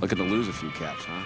Looking to lose a few caps, huh?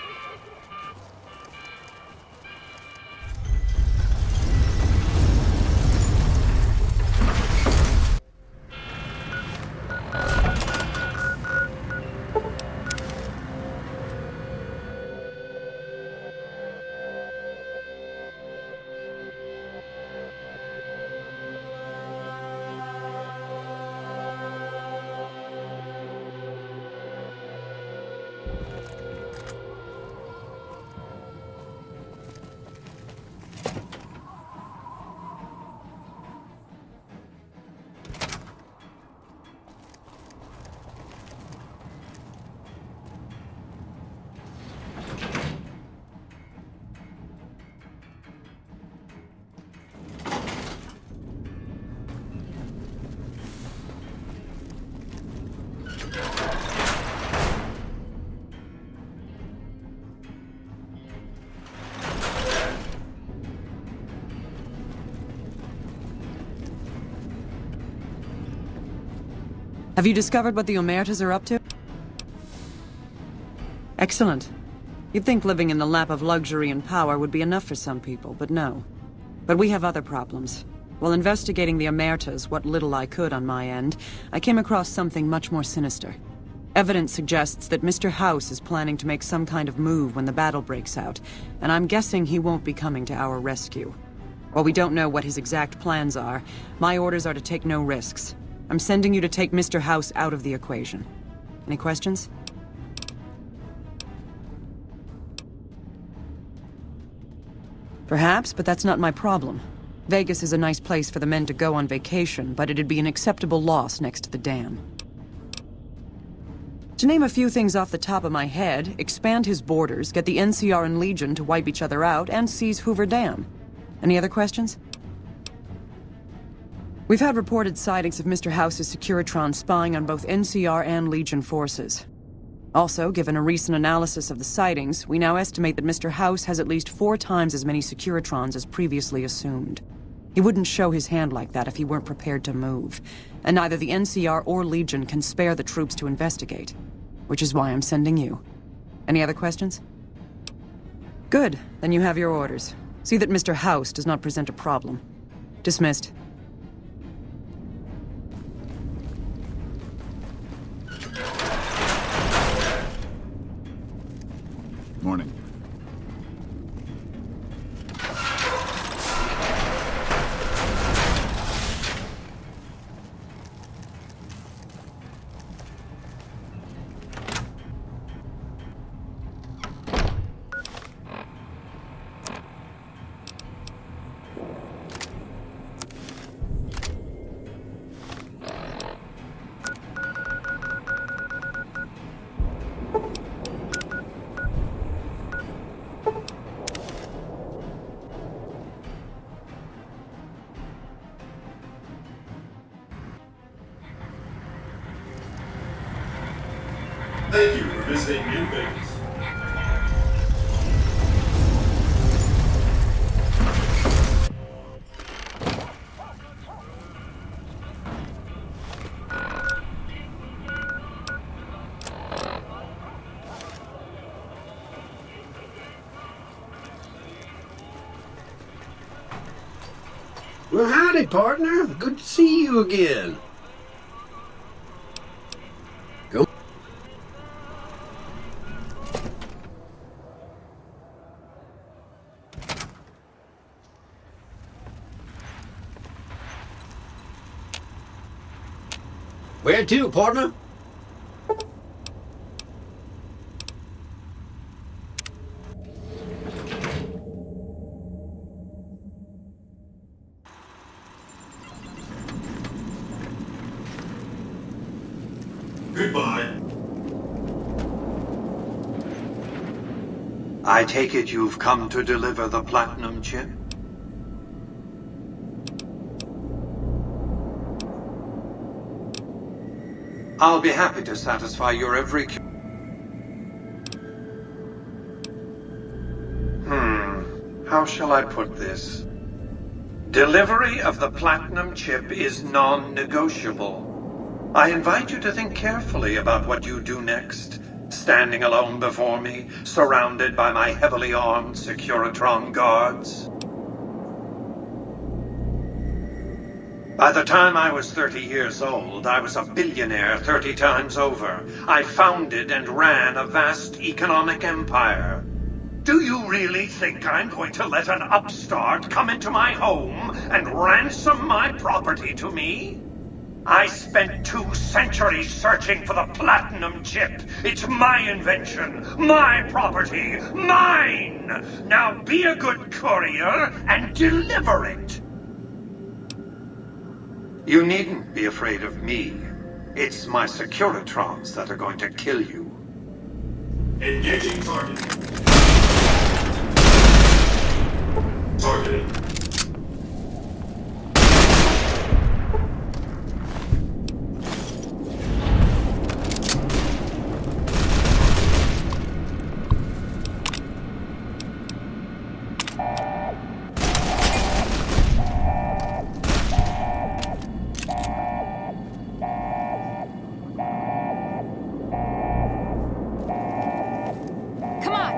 Have you discovered what the Omertas are up to? Excellent. You'd think living in the lap of luxury and power would be enough for some people, but no. But we have other problems. While investigating the Omertas, what little I could on my end, I came across something much more sinister. Evidence suggests that Mr. House is planning to make some kind of move when the battle breaks out, and I'm guessing he won't be coming to our rescue. While we don't know what his exact plans are, my orders are to take no risks. I'm sending you to take Mr. House out of the equation. Any questions? Perhaps, but that's not my problem. Vegas is a nice place for the men to go on vacation, but it'd be an acceptable loss next to the dam. To name a few things off the top of my head, expand his borders, get the NCR and Legion to wipe each other out, and seize Hoover Dam. Any other questions? We've had reported sightings of Mr. House's Securitron spying on both NCR and Legion forces. Also, given a recent analysis of the sightings, we now estimate that Mr. House has at least 4 times as many Securitrons as previously assumed. He wouldn't show his hand like that if he weren't prepared to move, and neither the NCR or Legion can spare the troops to investigate, which is why I'm sending you. Any other questions? Good, then you have your orders. See that Mr. House does not present a problem. Dismissed. Morning. Thank you for visiting New Vegas. Well, howdy, partner. Good to see you again. Go. Where to, partner? Goodbye. I take it you've come to deliver the platinum chip? I'll be happy to satisfy your every how shall I put this? Delivery of the platinum chip is non-negotiable. I invite you to think carefully about what you do next, standing alone before me, surrounded by my heavily armed Securitron guards. By the time I was 30 years old, I was a billionaire 30 times over. I founded and ran a vast economic empire. Do you really think I'm going to let an upstart come into my home and ransom my property to me? I spent 2 centuries searching for the platinum chip. It's my invention, my property, mine! Now be a good courier and deliver it! You needn't be afraid of me. It's my Securitrons that are going to kill you. Engaging target. Targeting. Come on!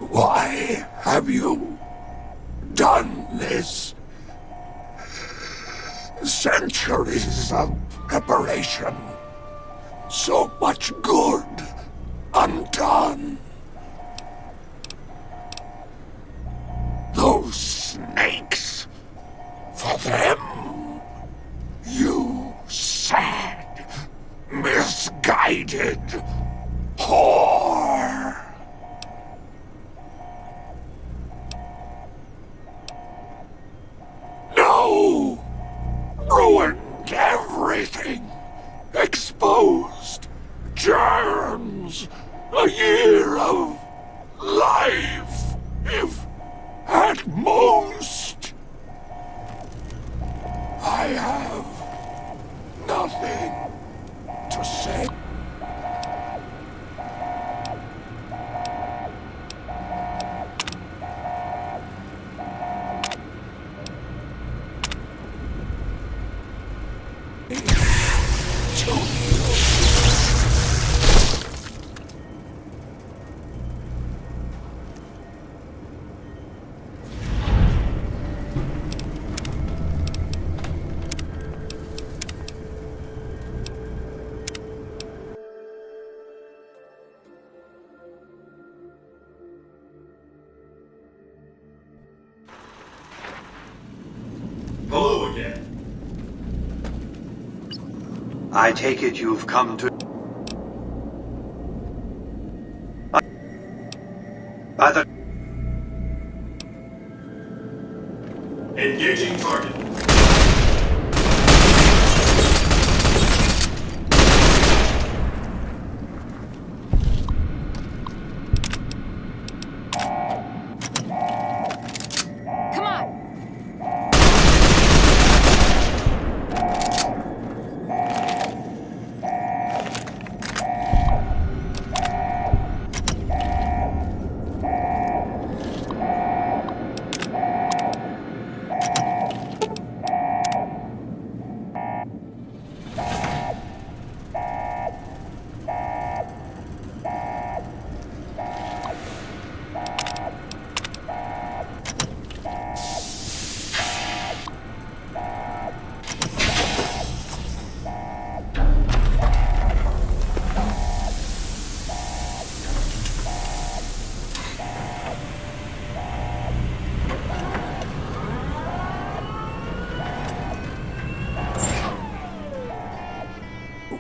Why have you done this? Centuries of preparation. So much good undone. Those snakes. For them, you sad, misguided whore. No! Ruined everything! Exposed germs! A year of life, if at most! I have nothing to say. Hello again. I take it you've come to... By the... Engaging target. Come on!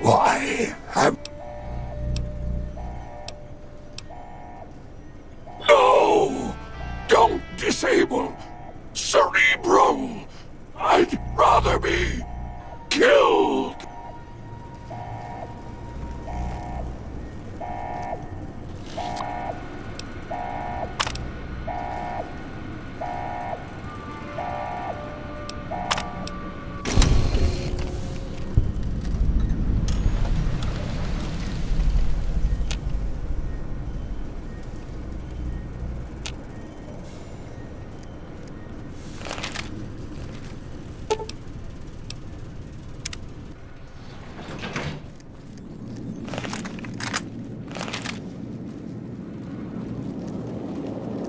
Why have... No! Don't disable Cerebro! I'd rather be killed!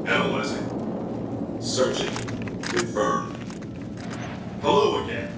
Analyzing. Searching. Confirmed. Hello again.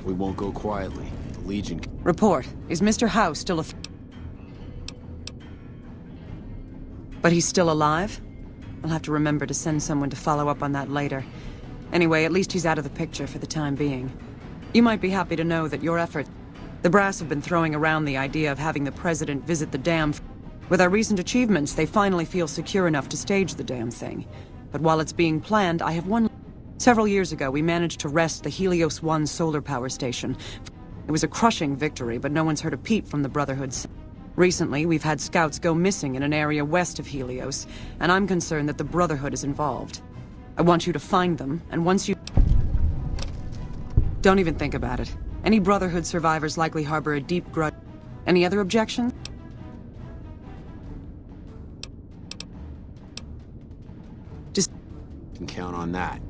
We won't go quietly. The Legion... Report. Is Mr. House still a... But he's still alive? I'll have to remember to send someone to follow up on that later. Anyway, at least he's out of the picture for the time being. You might be happy to know that your efforts... The brass have been throwing around the idea of having the president visit the dam. With our recent achievements, they finally feel secure enough to stage the damn thing. But while it's being planned, I have one... Several years ago, we managed to wrest the X-01 solar power station. It was a crushing victory, but no one's heard a peep from the Brotherhood's. Recently, we've had scouts go missing in an area west of Helios, and I'm concerned that the Brotherhood is involved. I want you to find them, and once you... Don't even think about it. Any Brotherhood survivors likely harbor a deep grudge. Any other objections? Just... Can count on that.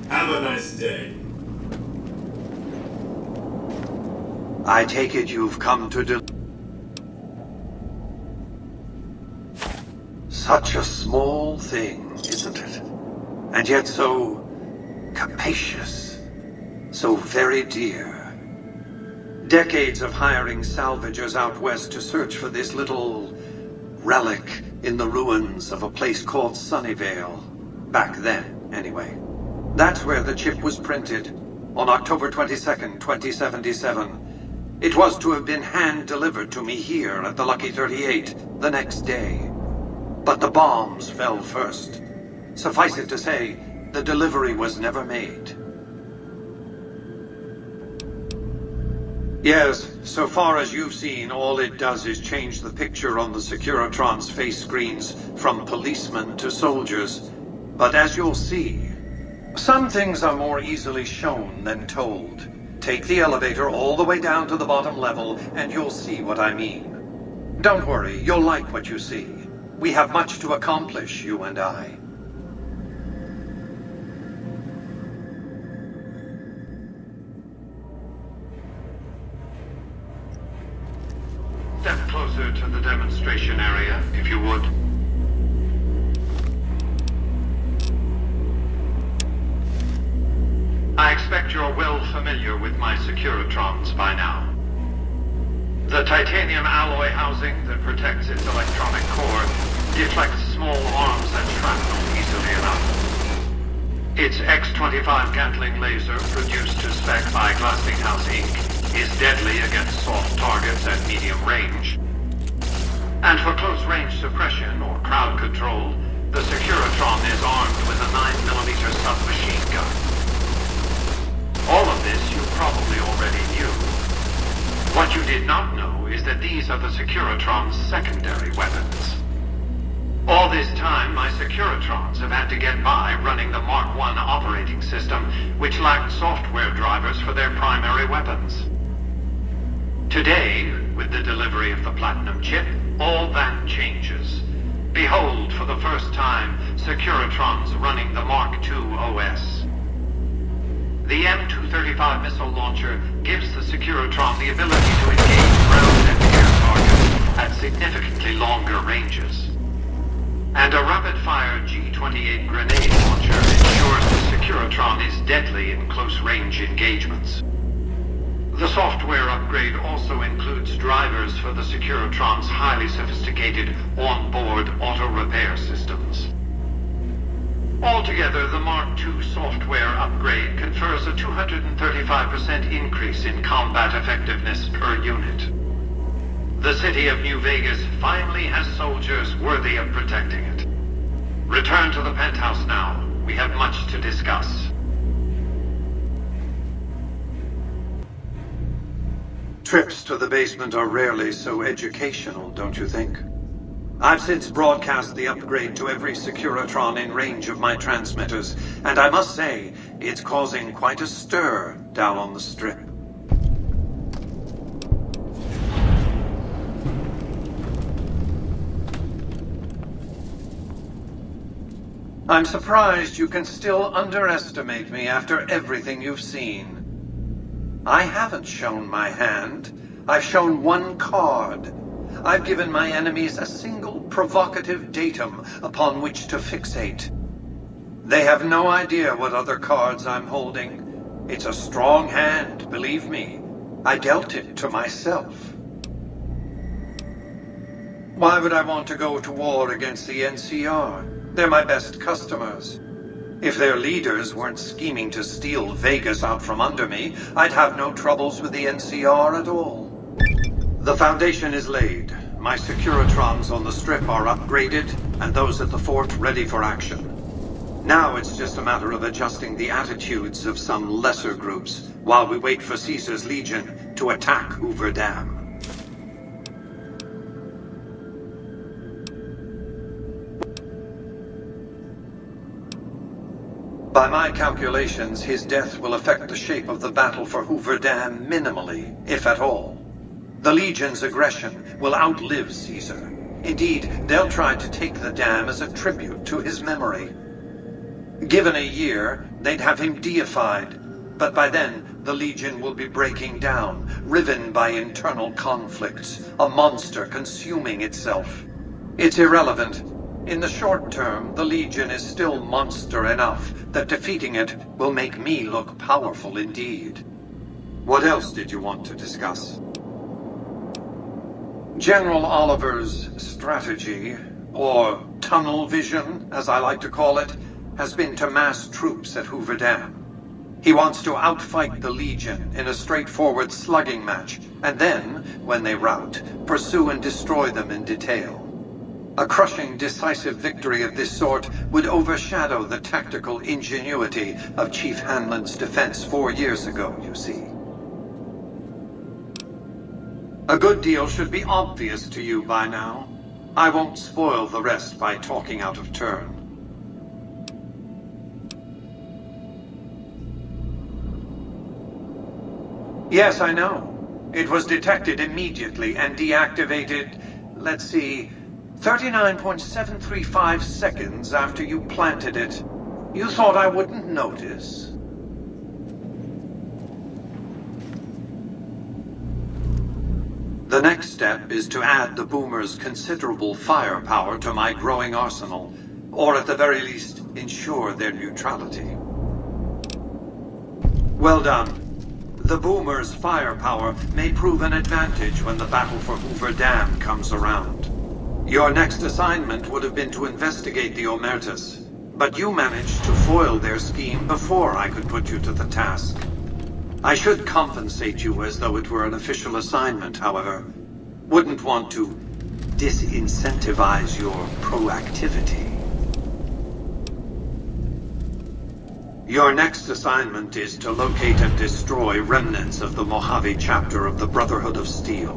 Have a nice day. I take it you've come to Such a small thing, isn't it? And yet so capacious, so very dear. Decades of hiring salvagers out west to search for this little relic in the ruins of a place called Sunnyvale. Back then, anyway. That's where the chip was printed, on October 22nd, 2077. It was to have been hand-delivered to me here at the Lucky 38 the next day. But the bombs fell first. Suffice it to say, the delivery was never made. Yes, so far as you've seen, all it does is change the picture on the Securitron's face screens from policemen to soldiers. But as you'll see, some things are more easily shown than told. Take the elevator all the way down to the bottom level, and you'll see what I mean. Don't worry, you'll like what you see. We have much to accomplish, you and I. Step closer to the demonstration area, if you would. I expect you're well familiar with my Securitrons by now. The titanium alloy housing that protects its electronic core deflects small arms and shrapnel easily enough. Its X-01 Gatling laser, produced to spec by Glassinghouse Inc., is deadly against soft targets at medium range. And for close-range suppression or crowd control, the Securitron is armed with a 9mm submachine gun. All of this you probably already knew. What you did not know is that these are the Securitron's secondary weapons. All this time, my Securitrons have had to get by running the Mark I operating system, which lacked software drivers for their primary weapons. Today, with the delivery of the Platinum chip, all that changes. Behold, for the first time, Securitrons running the Mark II OS. The M235 missile launcher gives the Securitron the ability to engage ground and air targets at significantly longer ranges. And a rapid-fire G-28 grenade launcher ensures the Securitron is deadly in close-range engagements. The software upgrade also includes drivers for the Securitron's highly sophisticated on-board auto-repair systems. Altogether, the Mark II software upgrade confers a 235% increase in combat effectiveness per unit. The city of New Vegas finally has soldiers worthy of protecting it. Return to the penthouse now. We have much to discuss. Trips to the basement are rarely so educational, don't you think? I've since broadcast the upgrade to every Securitron in range of my transmitters, and I must say, it's causing quite a stir down on the Strip. I'm surprised you can still underestimate me after everything you've seen. I haven't shown my hand. I've shown one card. I've given my enemies a single provocative datum upon which to fixate. They have no idea what other cards I'm holding. It's a strong hand, believe me. I dealt it to myself. Why would I want to go to war against the NCR? They're my best customers. If their leaders weren't scheming to steal Vegas out from under me, I'd have no troubles with the NCR at all. The foundation is laid. My Securitrons on the Strip are upgraded, and those at the fort ready for action. Now it's just a matter of adjusting the attitudes of some lesser groups while we wait for Caesar's Legion to attack Hoover Dam. By my calculations, his death will affect the shape of the battle for Hoover Dam minimally, if at all. The Legion's aggression will outlive Caesar. Indeed, they'll try to take the dam as a tribute to his memory. Given a year, they'd have him deified, but by then, the Legion will be breaking down, riven by internal conflicts, a monster consuming itself. It's irrelevant. In the short term, the Legion is still monster enough that defeating it will make me look powerful indeed. What else did you want to discuss? General Oliver's strategy, or tunnel vision, as I like to call it, has been to mass troops at Hoover Dam. He wants to outfight the Legion in a straightforward slugging match, and then, when they rout, pursue and destroy them in detail. A crushing, decisive victory of this sort would overshadow the tactical ingenuity of Chief Hanlon's defense 4 years ago, you see. A good deal should be obvious to you by now. I won't spoil the rest by talking out of turn. Yes, I know. It was detected immediately and deactivated, let's see, 39.735 seconds after you planted it. You thought I wouldn't notice? The next step is to add the boomer's considerable firepower to my growing arsenal, or at the very least, ensure their neutrality. Well done. The Boomer's firepower may prove an advantage when the battle for Hoover Dam comes around. Your next assignment would have been to investigate the Omertas, but you managed to foil their scheme before I could put you to the task. I should compensate you as though it were an official assignment, however. Wouldn't want to disincentivize your proactivity. Your next assignment is to locate and destroy remnants of the Mojave chapter of the Brotherhood of Steel.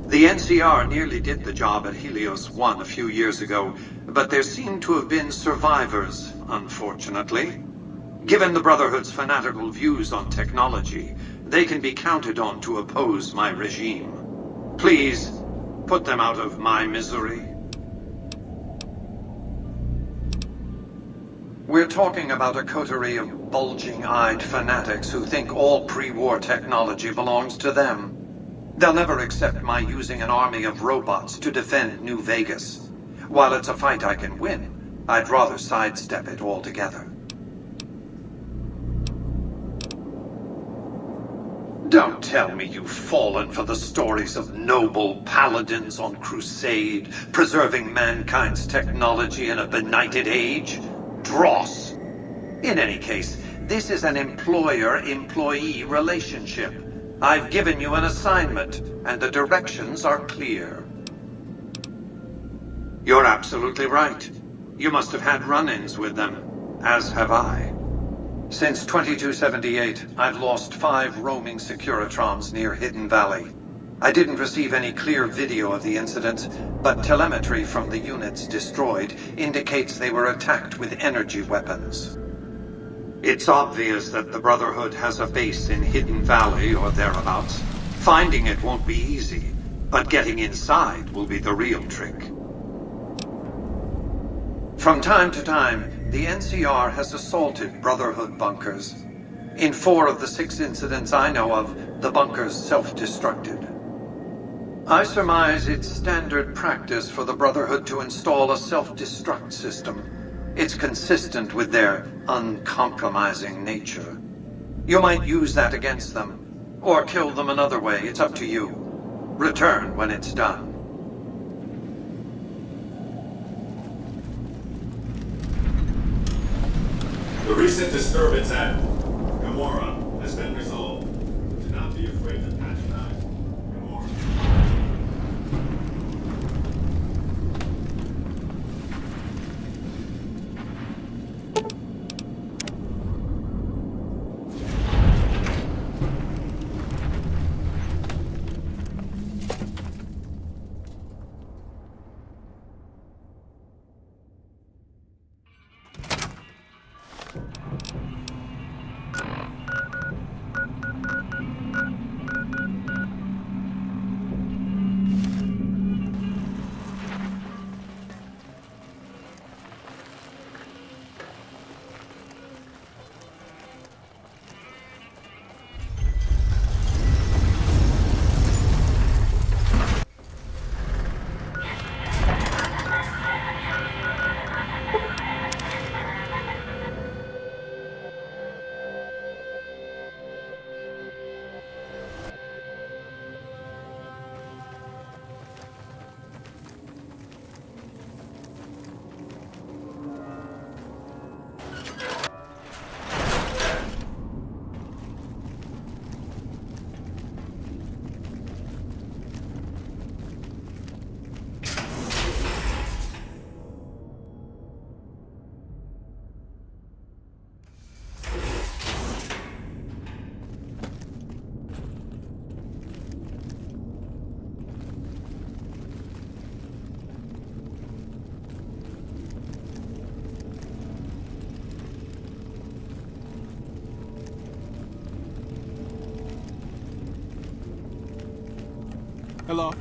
The NCR nearly did the job at Helios 1 a few years ago, but there seem to have been survivors, unfortunately. Given the Brotherhood's fanatical views on technology, they can be counted on to oppose my regime. Please, put them out of my misery. We're talking about a coterie of bulging-eyed fanatics who think all pre-war technology belongs to them. They'll never accept my using an army of robots to defend New Vegas. While it's a fight I can win, I'd rather sidestep it altogether. Don't tell me you've fallen for the stories of noble paladins on crusade, preserving mankind's technology in a benighted age. Dross. In any case, this is an employer-employee relationship. I've given you an assignment, and the directions are clear. You're absolutely right. You must have had run-ins with them, as have I. Since 2278, I've lost 5 roaming Securitrons near Hidden Valley. I didn't receive any clear video of the incident, but telemetry from the units destroyed indicates they were attacked with energy weapons. It's obvious that the Brotherhood has a base in Hidden Valley or thereabouts. Finding it won't be easy, but getting inside will be the real trick. From time to time, the NCR has assaulted Brotherhood bunkers. In 4 of the 6 incidents I know of, the bunkers self-destructed. I surmise it's standard practice for the Brotherhood to install a self-destruct system. It's consistent with their uncompromising nature. You might use that against them, or kill them another way. It's up to you. Return when it's done. The recent disturbance at Gamora has been resolved. Do not be afraid to patronize Gamora. Hello.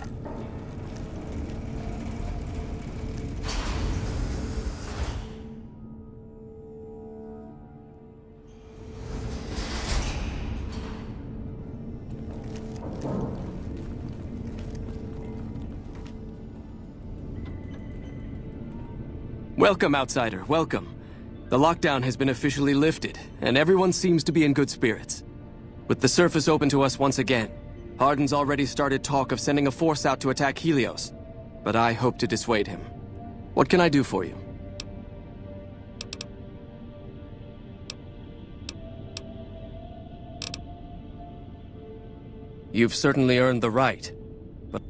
Welcome, outsider, welcome. The lockdown has been officially lifted, and everyone seems to be in good spirits. With the surface open to us once again, Hardin's already started talk of sending a force out to attack Helios, but I hope to dissuade him. What can I do for you? You've certainly earned the right, but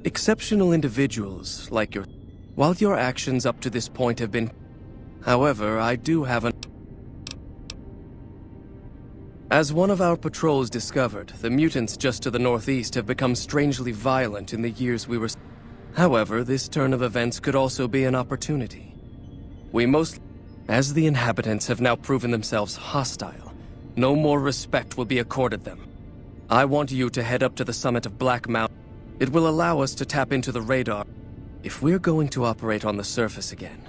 exceptional individuals like your... While your actions up to this point have been... However, I do have an... As one of our patrols discovered, the mutants just to the northeast have become strangely violent in the years we were... However, this turn of events could also be an opportunity. As the inhabitants have now proven themselves hostile, no more respect will be accorded them. I want you to head up to the summit of Black Mountain. It will allow us to tap into the radar if we're going to operate on the surface again.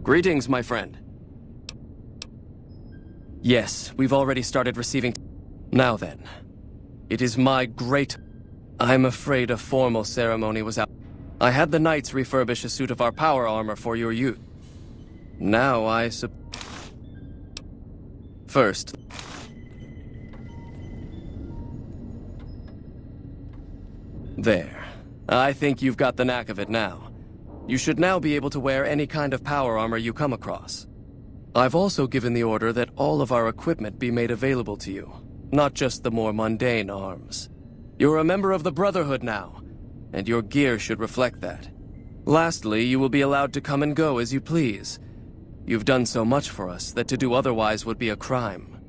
Greetings, my friend. Yes, we've already started receiving... Now then, it is my great... I'm afraid a formal ceremony was out. I had the Knights refurbish a suit of our power armor for your use. Now First... There. I think you've got the knack of it now. You should now be able to wear any kind of power armor you come across. I've also given the order that all of our equipment be made available to you, not just the more mundane arms. You're a member of the Brotherhood now, and your gear should reflect that. Lastly, you will be allowed to come and go as you please. You've done so much for us that to do otherwise would be a crime.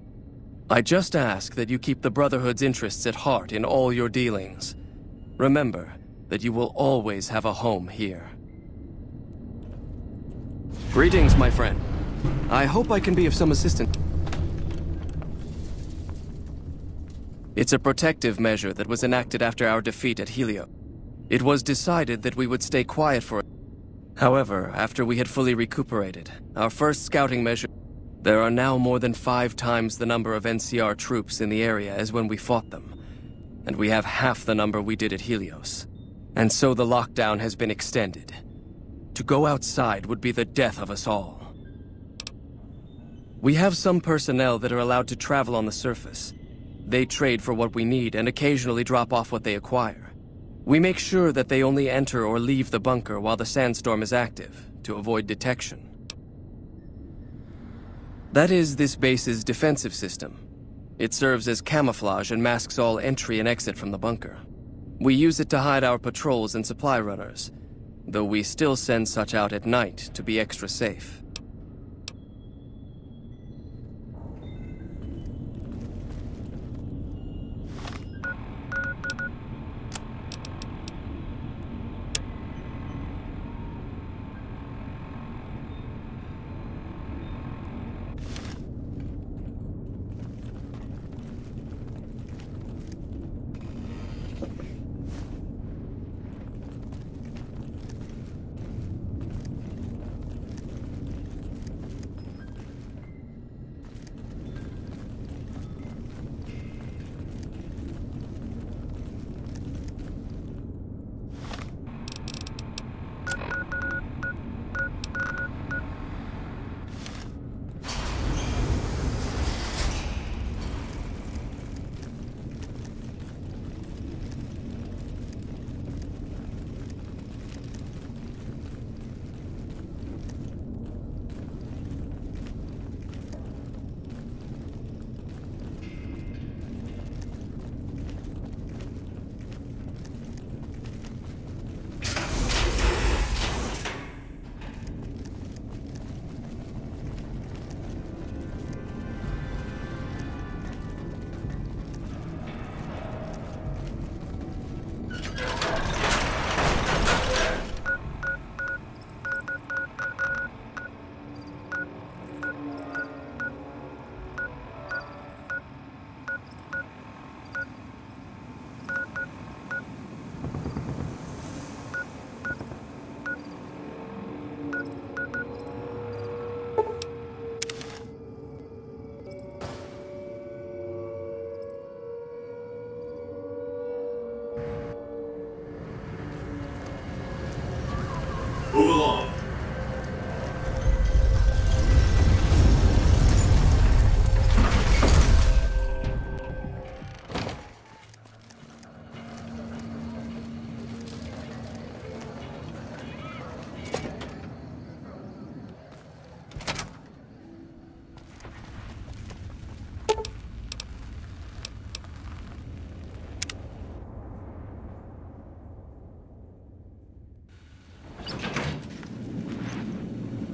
I just ask that you keep the Brotherhood's interests at heart in all your dealings. Remember that you will always have a home here. Greetings, my friend. I hope I can be of some assistance. It's a protective measure that was enacted after our defeat at Helio. It was decided that we would stay quiet for it. However, after we had fully recuperated, our first scouting measure... There are now more than 5 times the number of NCR troops in the area as when we fought them. And we have half the number we did at Helios. And so the lockdown has been extended. To go outside would be the death of us all. We have some personnel that are allowed to travel on the surface. They trade for what we need and occasionally drop off what they acquire. We make sure that they only enter or leave the bunker while the sandstorm is active, to avoid detection. That is this base's defensive system. It serves as camouflage and masks all entry and exit from the bunker. We use it to hide our patrols and supply runners, though we still send such out at night to be extra safe. Move along.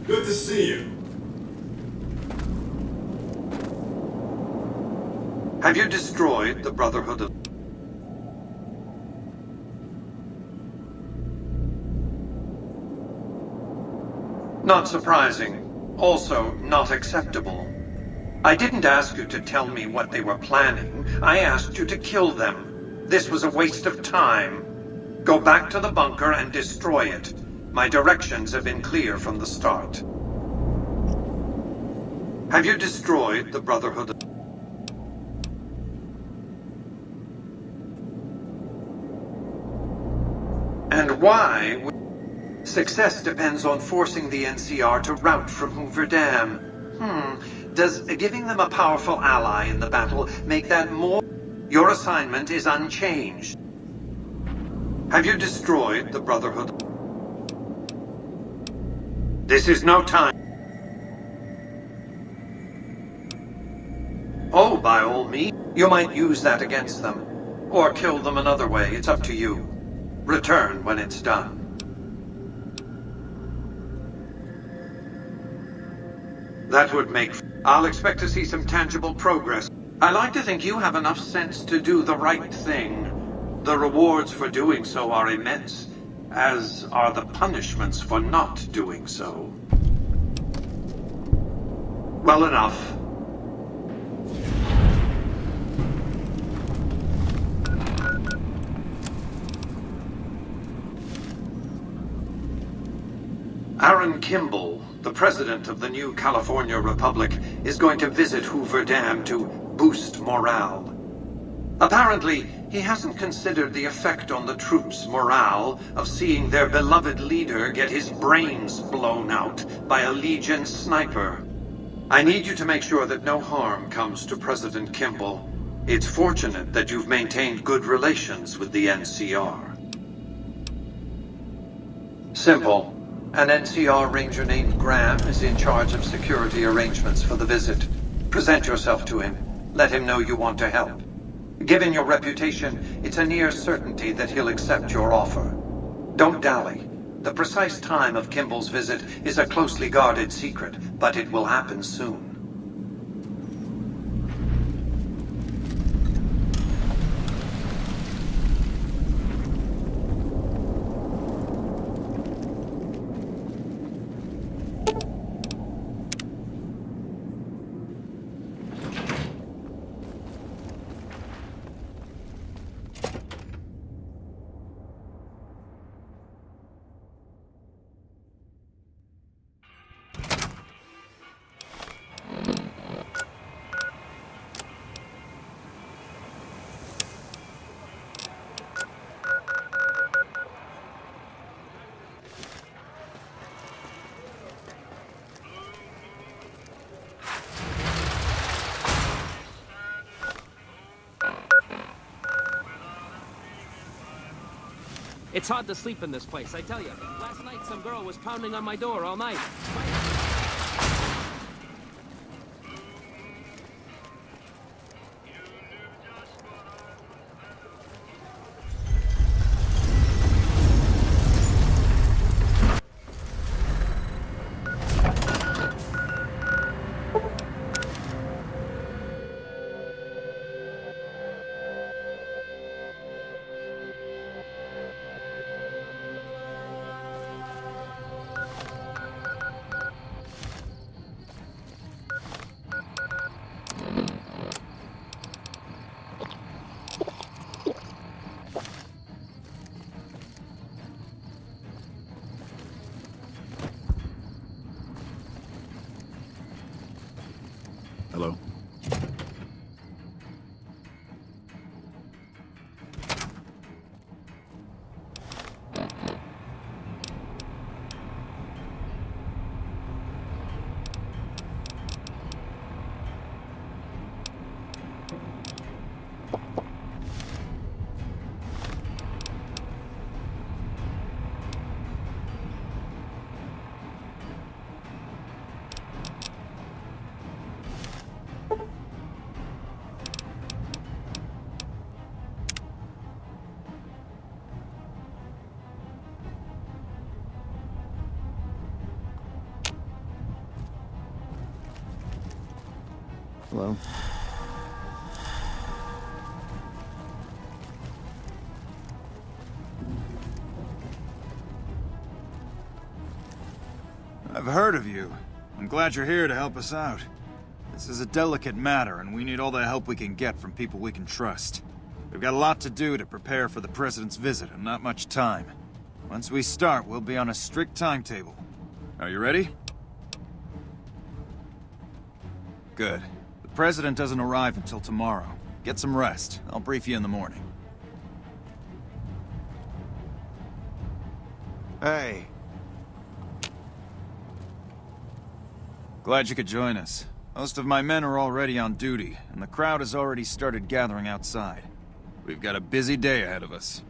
Good to see you. Have you destroyed the Brotherhood of... Not surprising. Also, not acceptable. I didn't ask you to tell me what they were planning. I asked you to kill them. This was a waste of time. Go back to the bunker and destroy it. My directions have been clear from the start. Have you destroyed the Brotherhood of... And why... Success depends on forcing the NCR to rout from Hoover Dam. Does giving them a powerful ally in the battle make that more? Your assignment is unchanged. Have you destroyed the Brotherhood? This is no time. Oh, by all means. You might use that against them. Or kill them another way. It's up to you. Return when it's done. That would make... I'll expect to see some tangible progress. I like to think you have enough sense to do the right thing. The rewards for doing so are immense, as are the punishments for not doing so. Well enough. Aaron Kimball, the president of the new California Republic, is going to visit Hoover Dam to boost morale. Apparently, he hasn't considered the effect on the troops' morale of seeing their beloved leader get his brains blown out by a Legion sniper. I need you to make sure that no harm comes to President Kimball. It's fortunate that you've maintained good relations with the NCR. Simple. An NCR ranger named Graham is in charge of security arrangements for the visit. Present yourself to him. Let him know you want to help. Given your reputation, it's a near certainty that he'll accept your offer. Don't dally. The precise time of Kimball's visit is a closely guarded secret, but it will happen soon. It's hard to sleep in this place, I tell you. Last night, some girl was pounding on my door all night. Hello? Hello? I've heard of you. I'm glad you're here to help us out. This is a delicate matter, and we need all the help we can get from people we can trust. We've got a lot to do to prepare for the President's visit, and not much time. Once we start, we'll be on a strict timetable. Are you ready? Good. The President doesn't arrive until tomorrow. Get some rest. I'll brief you in the morning. Hey, Glad you could join us. Most of my men are already on duty, and the crowd has already started gathering outside. We've got a busy day ahead of us.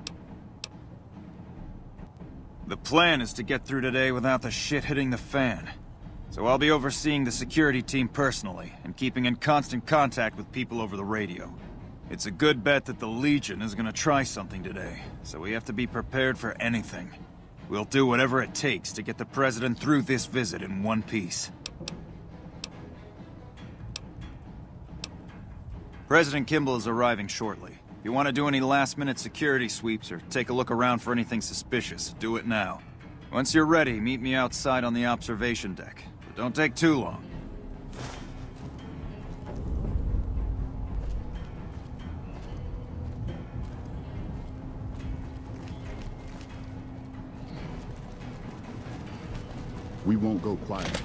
The plan is to get through today without the shit hitting the fan. So I'll be overseeing the security team personally, and keeping in constant contact with people over the radio. It's a good bet that the Legion is gonna try something today, so we have to be prepared for anything. We'll do whatever it takes to get the President through this visit in one piece. President Kimball is arriving shortly. If you want to do any last-minute security sweeps or take a look around for anything suspicious, do it now. Once you're ready, meet me outside on the observation deck. But don't take too long. We won't go quiet.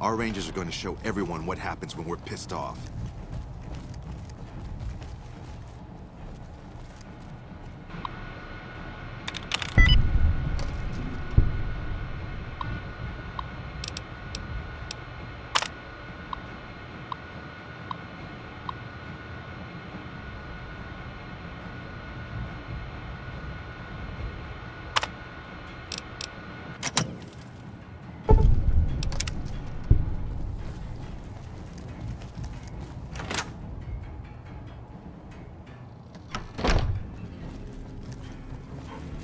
Our rangers are going to show everyone what happens when we're pissed off.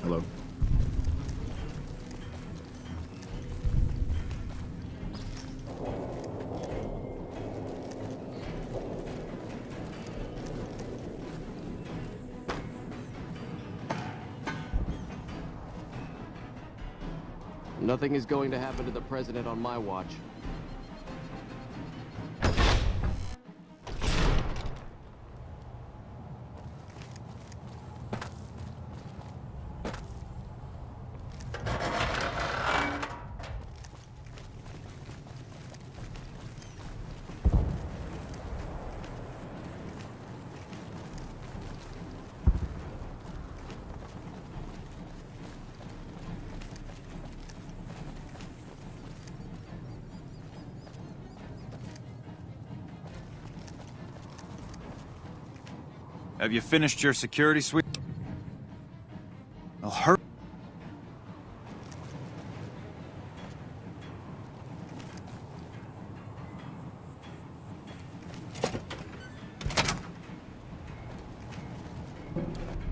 Hello? Nothing is going to happen to the President on my watch. Have you finished your security sweep? I'll hurt.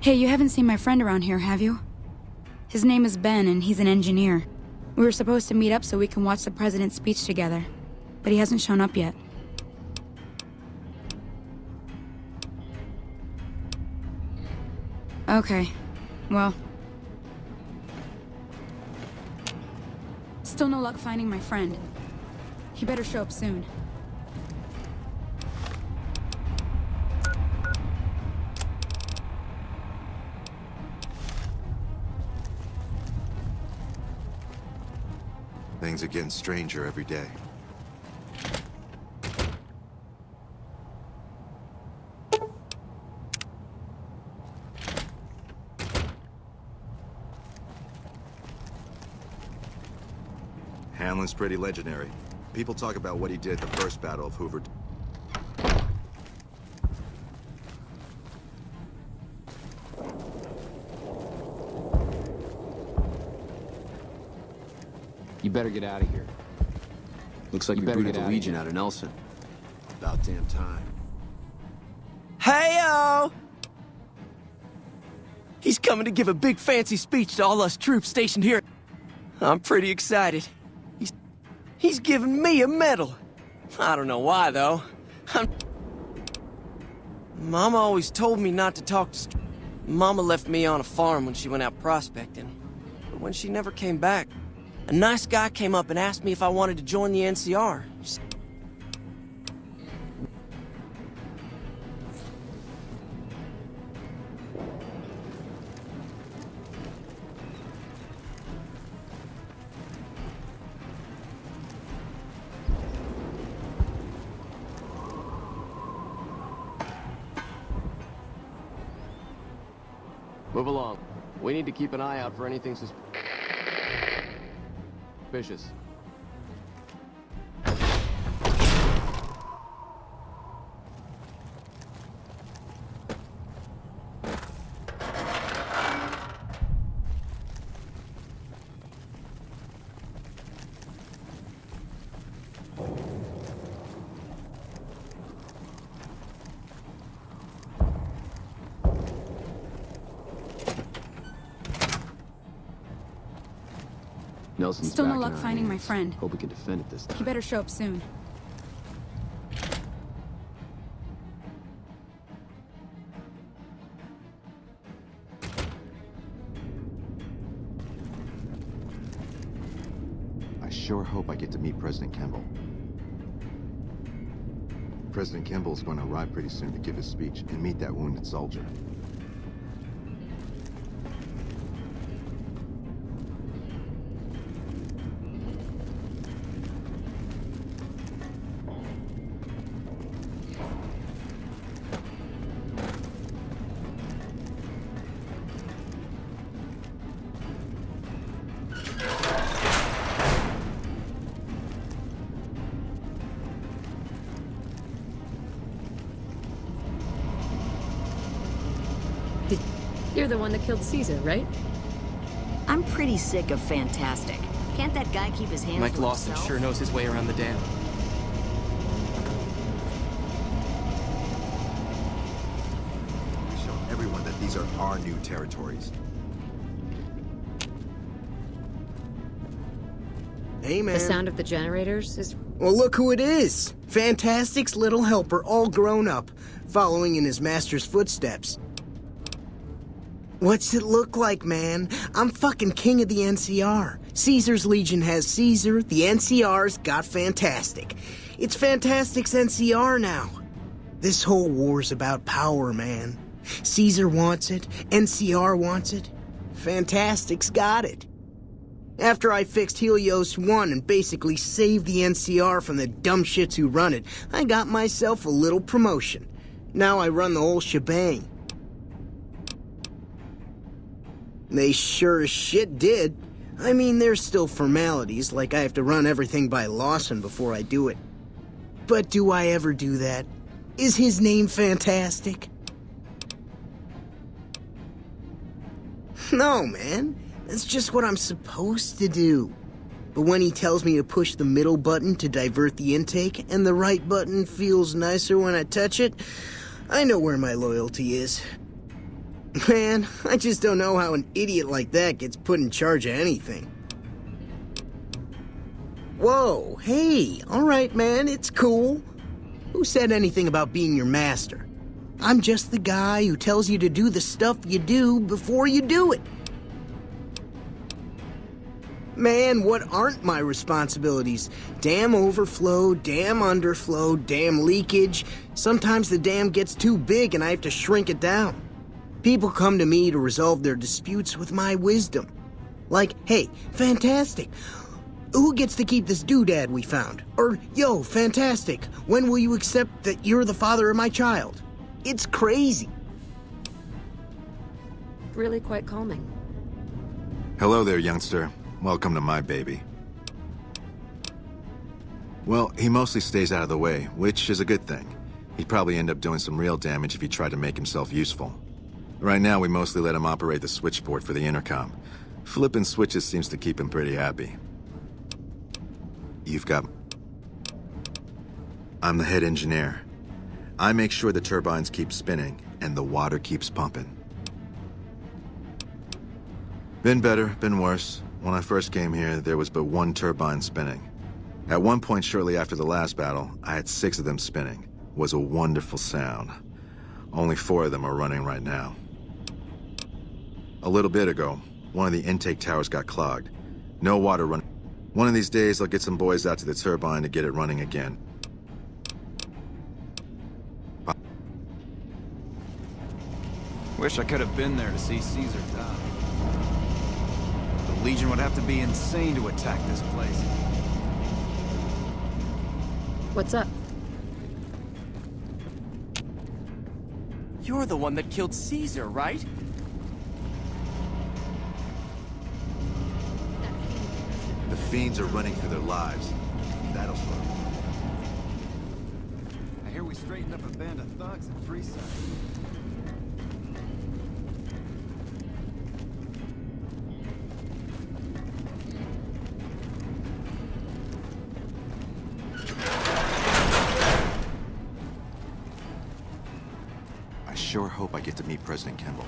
Hey, you haven't seen my friend around here, have you? His name is Ben, and he's an engineer. We were supposed to meet up so we can watch the president's speech together, but he hasn't shown up yet. Okay, well... Still no luck finding my friend. He better show up soon. Things are getting stranger every day. Hanlon's pretty legendary. People talk about what he did at the first Battle of Hoover. You better get out of here. Looks like you booted the Legion out of Nelson. About damn time. Hey-o! He's coming to give a big fancy speech to all us troops stationed here. I'm pretty excited. He's giving me a medal. I don't know why, though. Mama always told me not to talk to Mama left me on a farm when she went out prospecting. But when she never came back, a nice guy came up and asked me if I wanted to join the NCR. Move along. We need to keep an eye out for anything suspicious. Nelson's Still no back in luck our finding my hands. friend. Hope we can defend it this time. He better show up soon. I sure hope I get to meet President Kimball. President Kimball is going to arrive pretty soon to give his speech and meet that wounded soldier. You're the one that killed Caesar, right? I'm pretty sick of Fantastic. Can't that guy keep his hands Mike to Lawson himself? sure knows his way around the dam. We show everyone that these are our new territories. Hey, man. The sound of the generators is... Well, look who it is. Fantastic's little helper, all grown up, following in his master's footsteps. What's it look like, man? I'm fucking king of the NCR. Caesar's Legion has Caesar, the NCR's got Fantastic. It's Fantastic's NCR now. This whole war's about power, man. Caesar wants it, NCR wants it. Fantastic's got it. After I fixed Helios 1 and basically saved the NCR from the dumb shits who run it, I got myself a little promotion. Now I run the whole shebang. They sure as shit did. I mean, there's still formalities, like I have to run everything by Lawson before I do it. But do I ever do that? Is his name Fantastic? No, man. That's just what I'm supposed to do. But when he tells me to push the middle button to divert the intake, and the right button feels nicer when I touch it, I know where my loyalty is. Man, I just don't know how an idiot like that gets put in charge of anything. Whoa, hey, alright man, it's cool. Who said anything about being your master? I'm just the guy who tells you to do the stuff you do before you do it. Man, what aren't my responsibilities? Dam overflow, dam underflow, dam leakage. Sometimes the dam gets too big and I have to shrink it down. People come to me to resolve their disputes with my wisdom. Like, hey, Fantastic, who gets to keep this doodad we found? Or, yo, Fantastic, when will you accept that you're the father of my child? It's crazy. really quite calming. Hello there, youngster. Welcome to my baby. Well, he mostly stays out of the way, which is a good thing. He'd probably end up doing some real damage if he tried to make himself useful. Right now, we mostly let him operate the switchboard for the intercom. Flipping switches seems to keep him pretty happy. You've got... I'm the head engineer. I make sure the turbines keep spinning and the water keeps pumping. Been better, been worse. When I first came here, there was but one turbine spinning. At one point shortly after the last battle, I had 6 of them spinning. It was a wonderful sound. Only 4 of them are running right now. A little bit ago, one of the intake towers got clogged. No water running. One of these days, I'll get some boys out to the turbine to get it running again. Wish I could have been there to see Caesar die. The Legion would have to be insane to attack this place. What's up? You're the one that killed Caesar, right? fiends are running for their lives. That'll slow. I hear we straightened up a band of thugs at Freeside. I sure hope I get to meet President Kimball.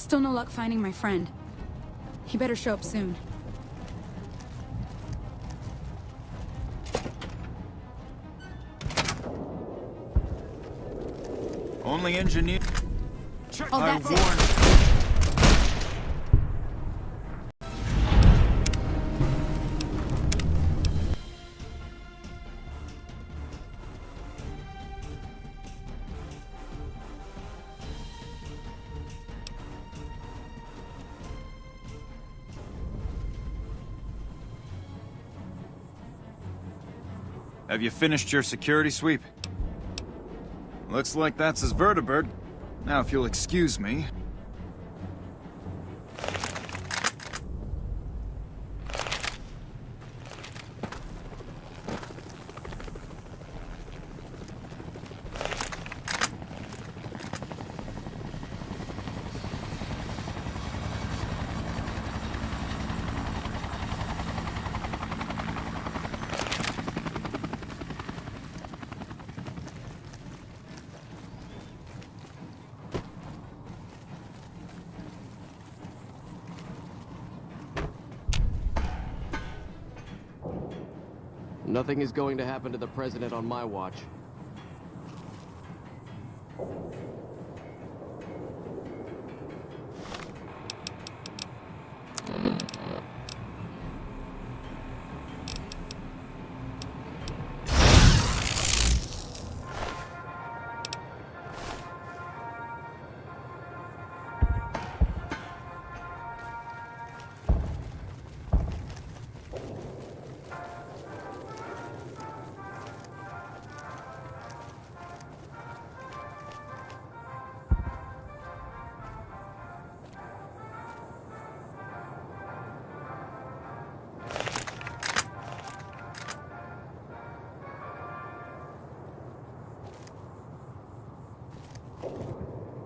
Still no luck finding my friend. He better show up soon. Only engineer. Oh, that's it. Have you finished your security sweep? Looks like that's his vertibird. Now, if you'll excuse me. Nothing is going to happen to the president on my watch.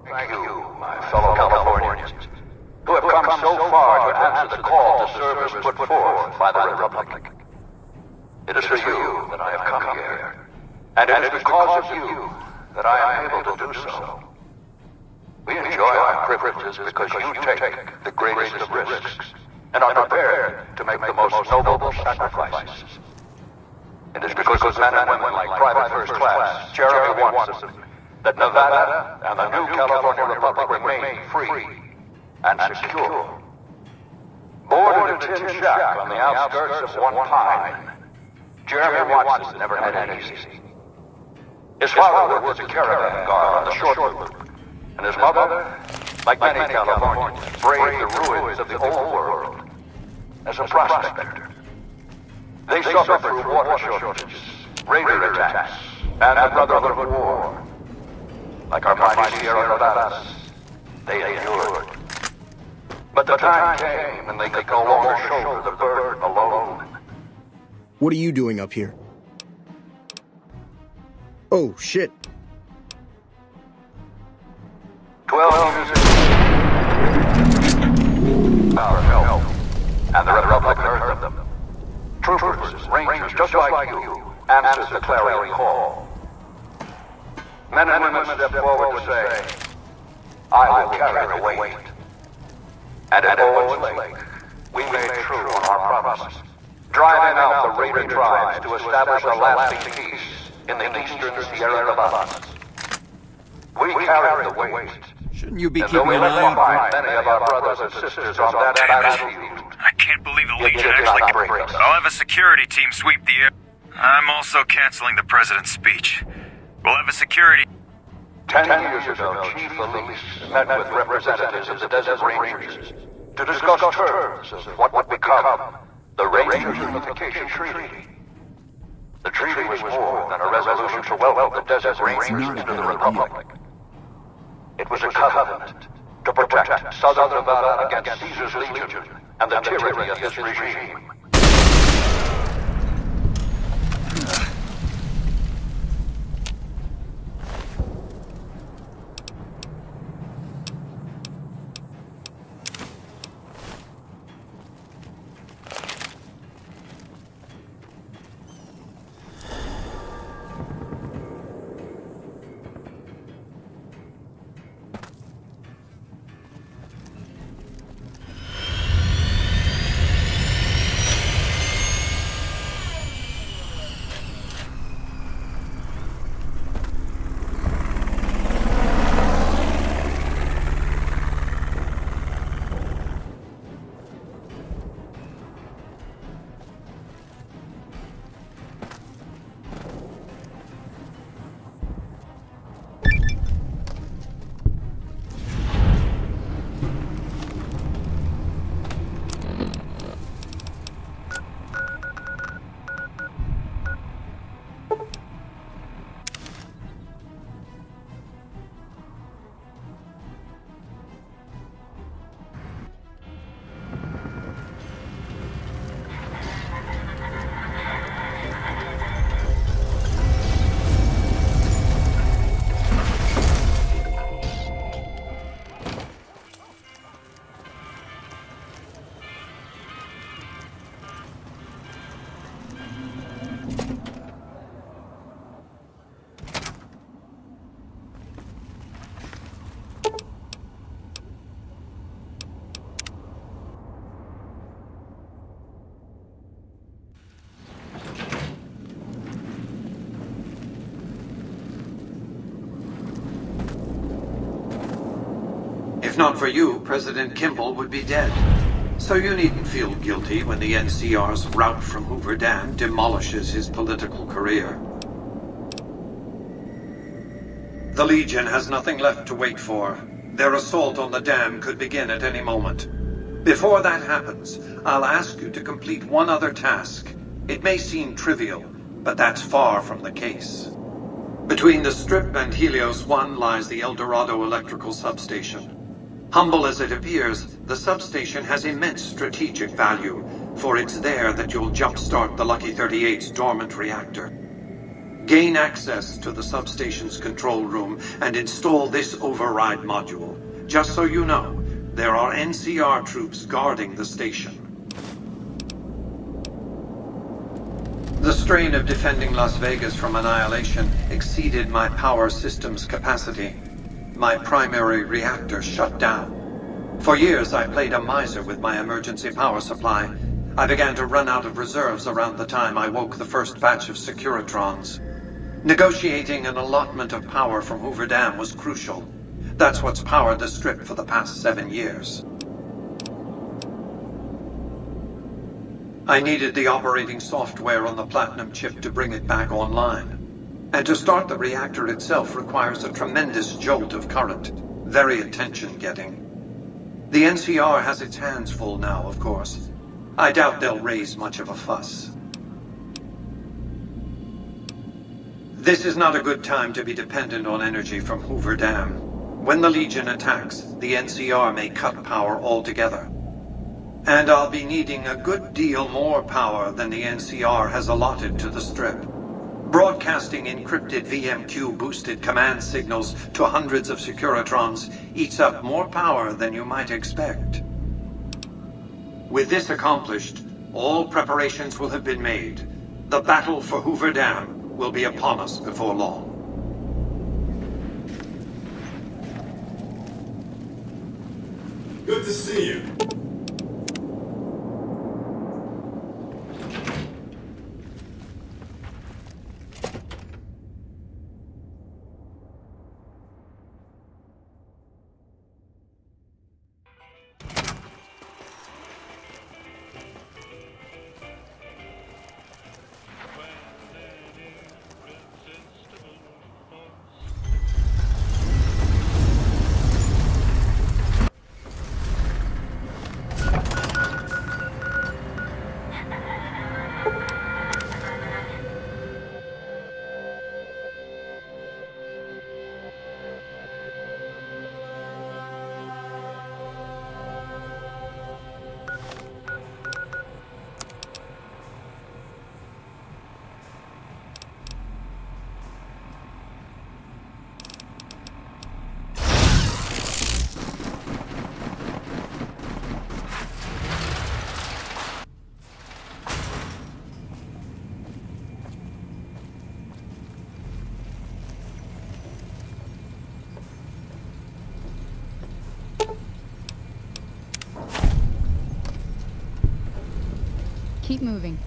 Thank you, my fellow Californians, who have come so far to answer the call to service put forth by the Republic. It is for you that I have come here, and it is because of you that I am able to do so. We enjoy our privileges because you take the greatest of risks and are prepared to make the most noble sacrifices. It is because of men and women like Private First Class Jeremy Watson that Nevada and the new California Republic remain free and secure. Born in a tin shack on the outskirts of One Pine, Jeremy Watson never had it easy. His father worked as a caravan guard on the short route, and his mother, like many Californians, braved the ruins of the old world as a prospector. They suffered through water shortages, raider attacks, and the Brotherhood War. Like our mighty Sierra Nevadas, they endured. But the time came and they could no longer shoulder the burden alone. What are you doing up here? Oh, shit. 12 years ago, our help, and the Republic heard of them. Troopers, rangers, just like you, answered the clarion call. Men and women step forward to say, I will carry the weight. And at Owens Lake, we made true on our promise, driving out the raider tribes to establish a lasting peace in the eastern Sierra Nevadas. We carried the weight. Shouldn't you be And keeping though we an left eye on behind many of our brothers and sisters on that battlefield, I can't believe the Legion actually break us. I'll have a security team sweep the air. I'm also canceling the president's speech. We'll have a security... 10 years ago, Chief Elise met with representatives of the Desert Rangers to discuss terms of what would become the Rangers Unification Treaty. The treaty was more than a resolution to welcome the Desert Rangers into the Republic. It was was a covenant to protect Southern Nevada against Caesar's Legion and the tyranny of this regime. If not for you, President Kimball would be dead. So you needn't feel guilty when the NCR's rout from Hoover Dam demolishes his political career. The Legion has nothing left to wait for. Their assault on the dam could begin at any moment. Before that happens, I'll ask you to complete one other task. It may seem trivial, but that's far from the case. Between the Strip and Helios 1 lies the El Dorado electrical substation. Humble as it appears, the substation has immense strategic value, for it's there that you'll jumpstart the Lucky 38's dormant reactor. Gain access to the substation's control room and install this override module. Just so you know, there are NCR troops guarding the station. The strain of defending Las Vegas from annihilation exceeded my power system's capacity. My primary reactor shut down. For years, I played a miser with my emergency power supply. I began to run out of reserves around the time I woke the first batch of Securitrons. Negotiating an allotment of power from Hoover Dam was crucial. That's what's powered the Strip for the past 7 years. I needed the operating software on the Platinum chip to bring it back online. And to start the reactor itself requires a tremendous jolt of current. Very attention-getting. The NCR has its hands full now, of course. I doubt they'll raise much of a fuss. This is not a good time to be dependent on energy from Hoover Dam. When the Legion attacks, the NCR may cut power altogether. And I'll be needing a good deal more power than the NCR has allotted to the Strip. Broadcasting encrypted VMQ-boosted command signals to hundreds of Securitrons eats up more power than you might expect. With this accomplished, all preparations will have been made. The battle for Hoover Dam will be upon us before long. Good to see you. Keep moving.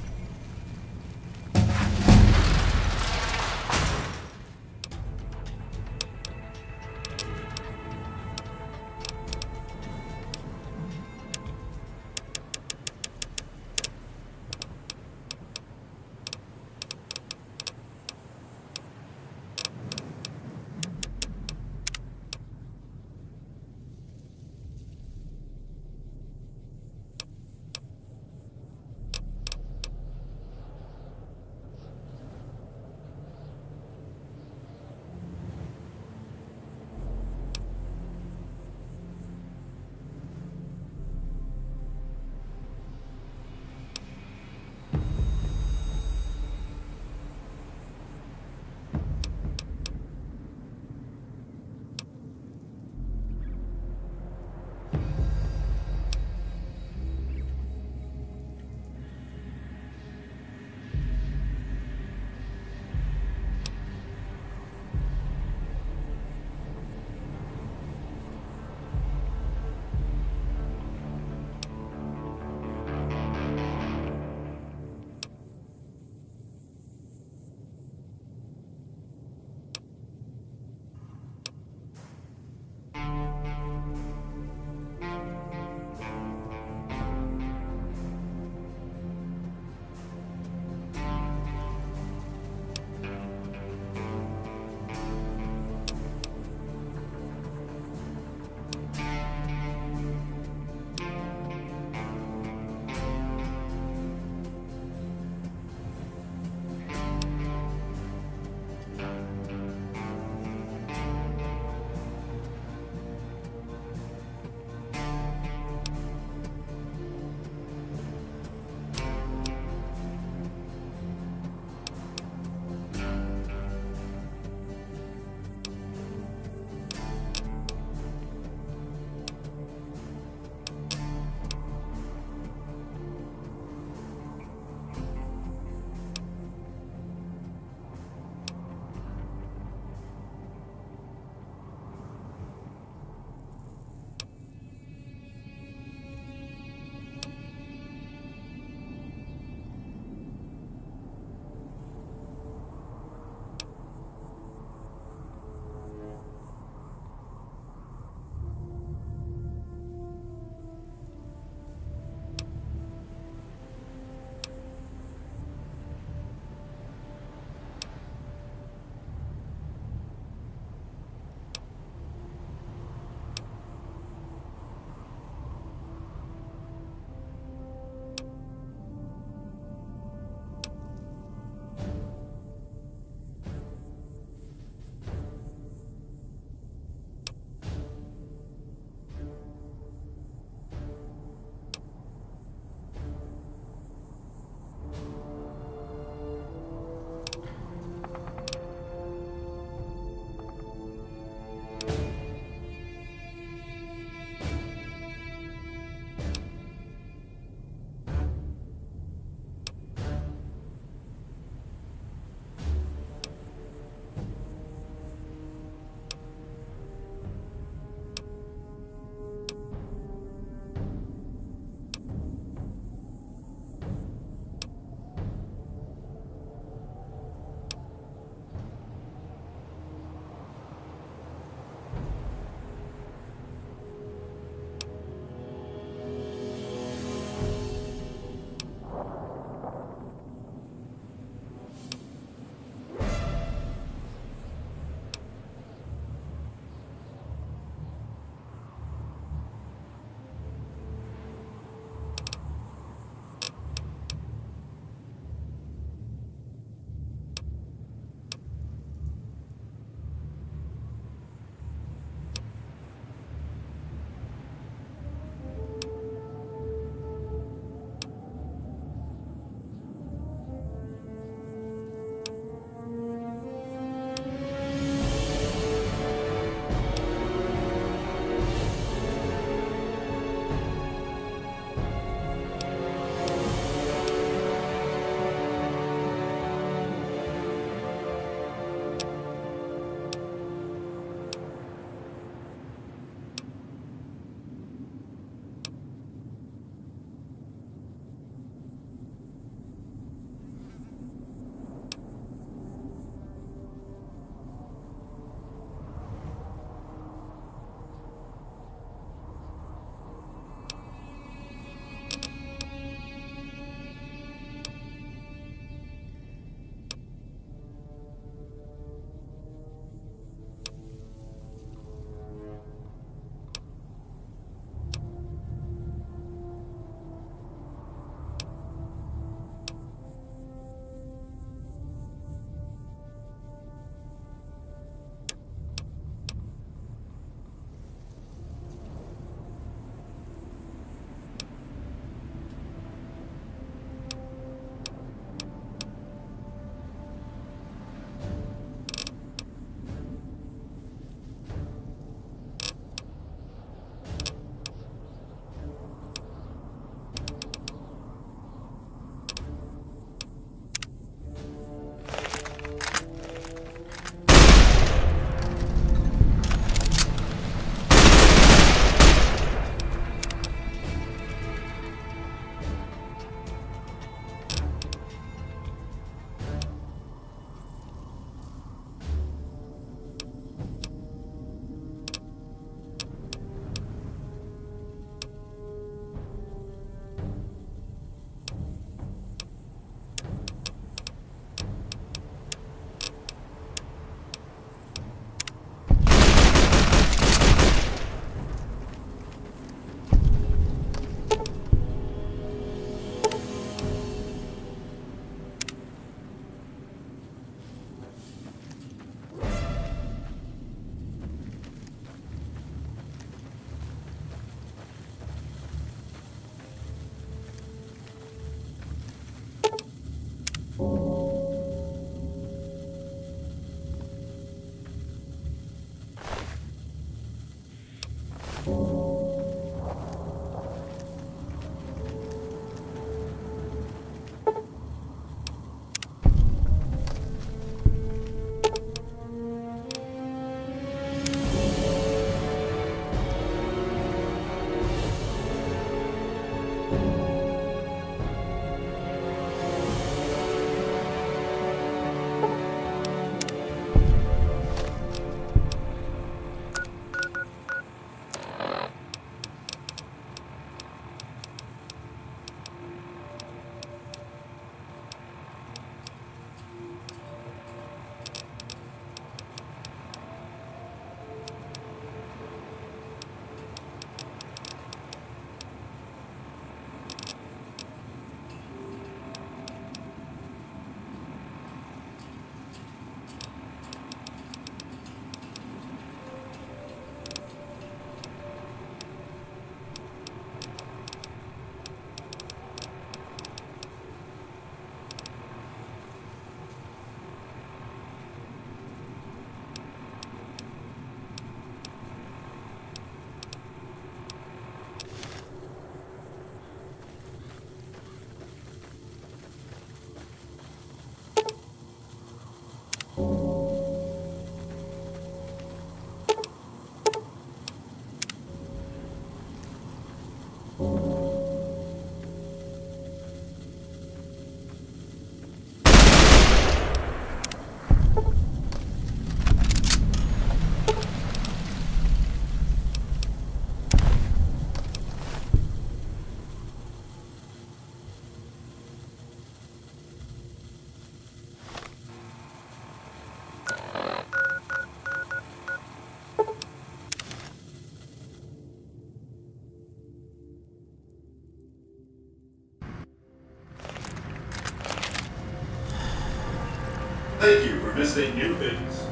Thank you for visiting New Vegas.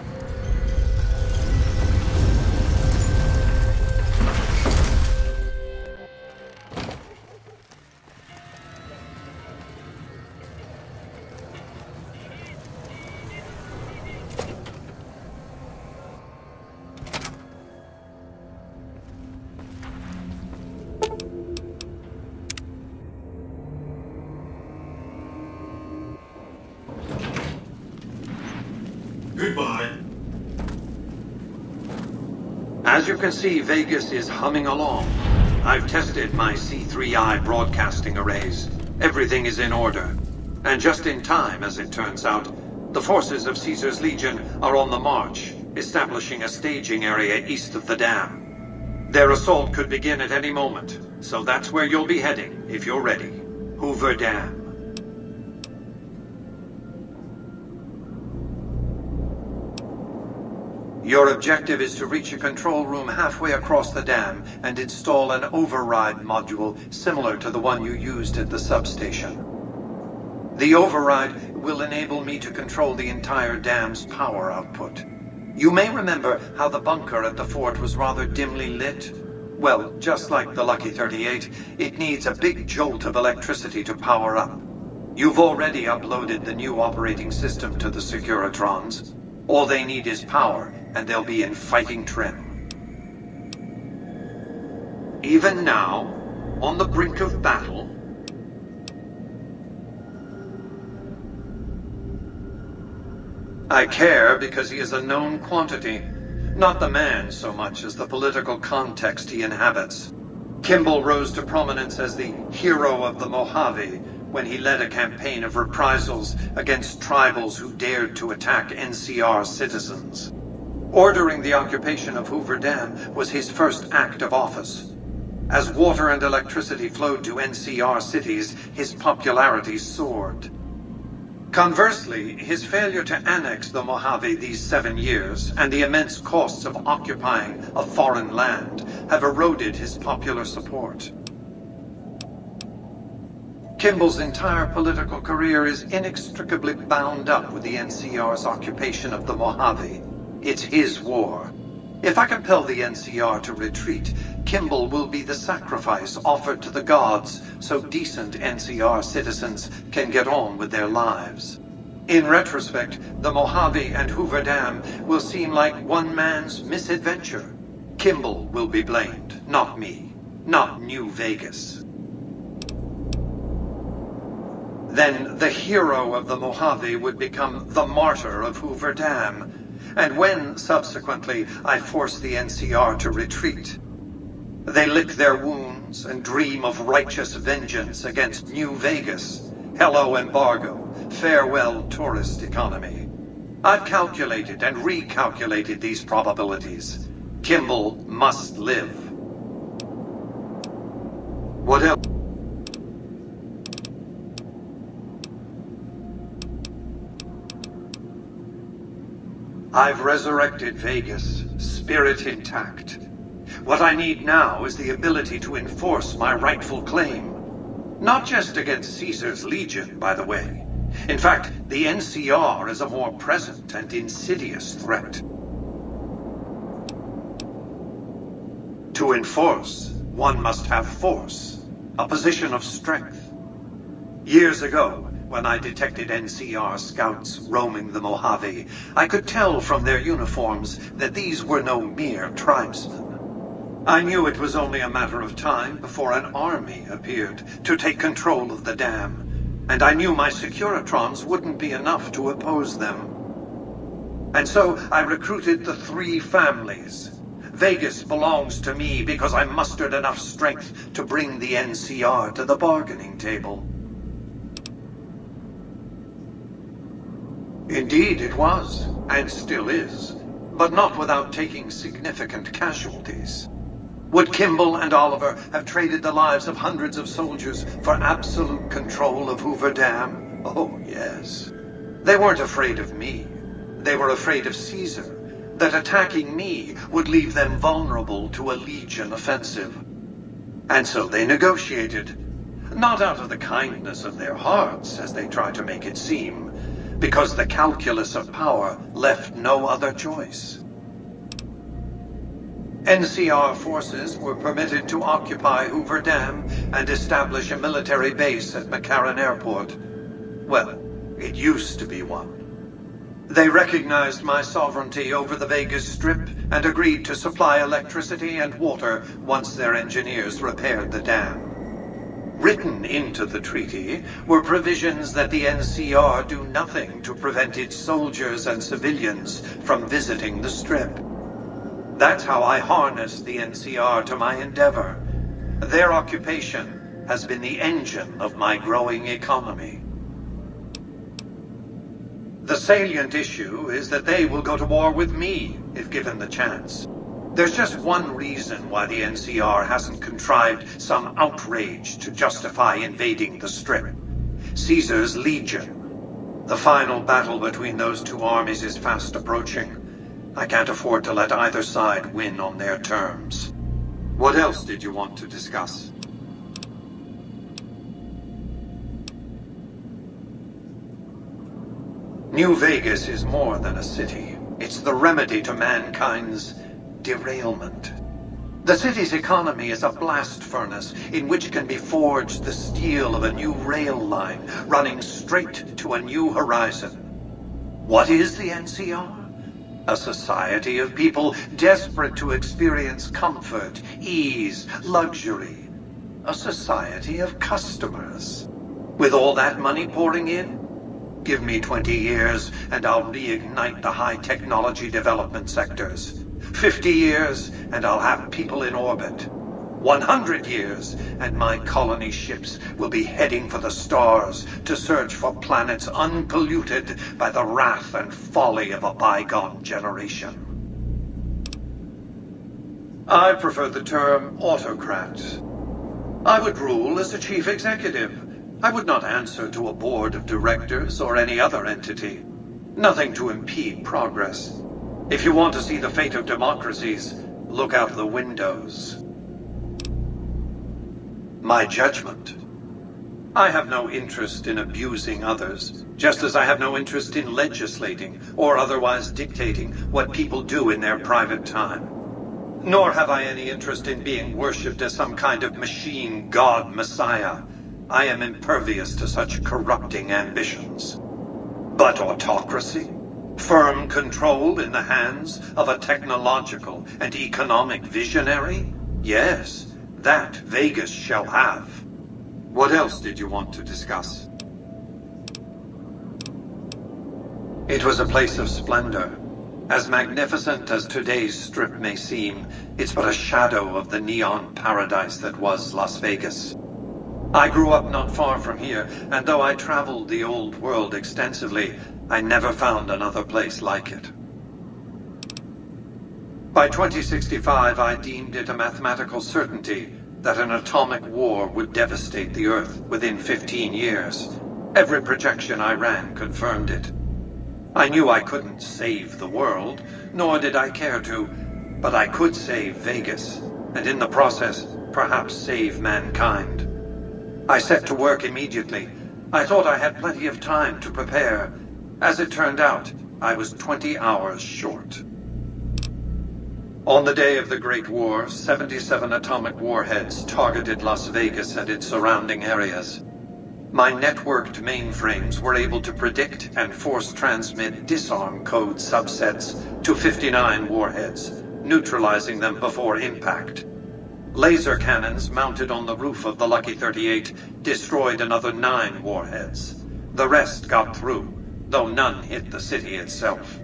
Goodbye. As you can see, Vegas is humming along. I've tested my C3I broadcasting arrays. Everything is in order. And just in time, as it turns out, the forces of Caesar's Legion are on the march, establishing a staging area east of the dam. Their assault could begin at any moment, so that's where you'll be heading, if you're ready. Hoover Dam. Your objective is to reach a control room halfway across the dam and install an override module similar to the one you used at the substation. The override will enable me to control the entire dam's power output. You may remember how the bunker at the fort was rather dimly lit. Well, just like the Lucky 38, it needs a big jolt of electricity to power up. You've already uploaded the new operating system to the Securitrons. All they need is power, and they'll be in fighting trim. Even now, on the brink of battle, I care because he is a known quantity, not the man so much as the political context he inhabits. Kimball rose to prominence as the hero of the Mojave when he led a campaign of reprisals against tribals who dared to attack NCR citizens. Ordering the occupation of Hoover Dam was his first act of office. As water and electricity flowed to NCR cities, his popularity soared. Conversely, his failure to annex the Mojave these 7 years, and the immense costs of occupying a foreign land, have eroded his popular support. Kimball's entire political career is inextricably bound up with the NCR's occupation of the Mojave. It's his war. If I compel the NCR to retreat, Kimball will be the sacrifice offered to the gods so decent NCR citizens can get on with their lives. In retrospect, the Mojave and Hoover Dam will seem like one man's misadventure. Kimball will be blamed, not me, not New Vegas. Then the hero of the Mojave would become the martyr of Hoover Dam. And when, subsequently, I force the NCR to retreat, they lick their wounds and dream of righteous vengeance against New Vegas. Hello, embargo. Farewell, tourist economy. I've calculated and recalculated these probabilities. Kimball must live. What else? I've resurrected Vegas, spirit intact. What I need now is the ability to enforce my rightful claim. Not just against Caesar's Legion, by the way. In fact, the NCR is a more present and insidious threat. To enforce, one must have force, a position of strength. Years ago, when I detected NCR scouts roaming the Mojave, I could tell from their uniforms that these were no mere tribesmen. I knew it was only a matter of time before an army appeared to take control of the dam, and I knew my Securitrons wouldn't be enough to oppose them. And so I recruited the 3 families. Vegas belongs to me because I mustered enough strength to bring the NCR to the bargaining table. Indeed it was, and still is, but not without taking significant casualties. Would Kimball and Oliver have traded the lives of hundreds of soldiers for absolute control of Hoover Dam? Oh, yes. They weren't afraid of me. They were afraid of Caesar, that attacking me would leave them vulnerable to a Legion offensive. And so they negotiated, not out of the kindness of their hearts, as they try to make it seem, because the calculus of power left no other choice. NCR forces were permitted to occupy Hoover Dam and establish a military base at McCarran Airport. Well, it used to be one. They recognized my sovereignty over the Vegas Strip and agreed to supply electricity and water once their engineers repaired the dam. Written into the treaty were provisions that the NCR do nothing to prevent its soldiers and civilians from visiting the Strip. That's how I harnessed the NCR to my endeavor. Their occupation has been the engine of my growing economy. The salient issue is that they will go to war with me if given the chance. There's just one reason why the NCR hasn't contrived some outrage to justify invading the Strip. Caesar's Legion. The final battle between those two armies is fast approaching. I can't afford to let either side win on their terms. What else did you want to discuss? New Vegas is more than a city. It's the remedy to mankind's derailment. The city's economy is a blast furnace in which can be forged the steel of a new rail line running straight to a new horizon. What is the NCR? A society of people desperate to experience comfort, ease, luxury. A society of customers. With all that money pouring in, give me 20 years and I'll reignite the high technology development sectors. 50 years and I'll have people in orbit. 100 years and my colony ships will be heading for the stars to search for planets unpolluted by the wrath and folly of a bygone generation. I prefer the term autocrat. I would rule as a chief executive. I would not answer to a board of directors or any other entity. Nothing to impede progress. If you want to see the fate of democracies, look out the windows. My judgment. I have no interest in abusing others, just as I have no interest in legislating or otherwise dictating what people do in their private time. Nor have I any interest in being worshipped as some kind of machine god messiah. I am impervious to such corrupting ambitions. But autocracy? Firm control in the hands of a technological and economic visionary? Yes, that Vegas shall have. What else did you want to discuss? It was a place of splendor. As magnificent as today's Strip may seem, it's but a shadow of the neon paradise that was Las Vegas. I grew up not far from here, and though I traveled the old world extensively, I never found another place like it. By 2065, I deemed it a mathematical certainty that an atomic war would devastate the Earth within 15 years. Every projection I ran confirmed it. I knew I couldn't save the world, nor did I care to, but I could save Vegas, and in the process, perhaps save mankind. I set to work immediately. I thought I had plenty of time to prepare. As it turned out, I was 20 hours short. On the day of the Great War, 77 atomic warheads targeted Las Vegas and its surrounding areas. My networked mainframes were able to predict and force transmit disarm code subsets to 59 warheads, neutralizing them before impact. Laser cannons mounted on the roof of the Lucky 38 destroyed another 9 warheads. The rest got through, though none hit the city itself.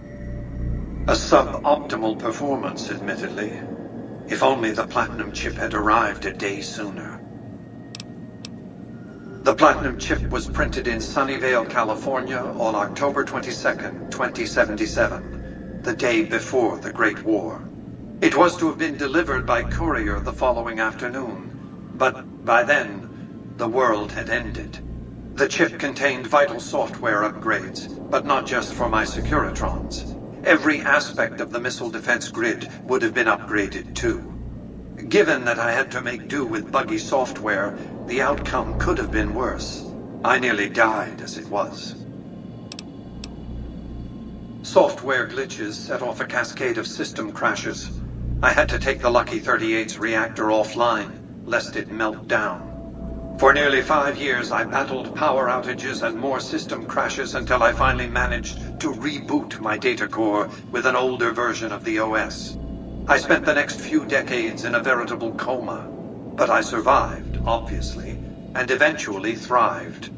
A suboptimal performance, admittedly. If only the Platinum chip had arrived a day sooner. The Platinum chip was printed in Sunnyvale, California on October 22nd, 2077, the day before the Great War. It was to have been delivered by courier the following afternoon, but by then, the world had ended. The chip contained vital software upgrades, but not just for my Securitrons. Every aspect of the missile defense grid would have been upgraded too. Given that I had to make do with buggy software, the outcome could have been worse. I nearly died as it was. Software glitches set off a cascade of system crashes. I had to take the Lucky 38's reactor offline, lest it melt down. For nearly 5 years, I battled power outages and more system crashes until I finally managed to reboot my data core with an older version of the OS. I spent the next few decades in a veritable coma, but I survived, obviously, and eventually thrived.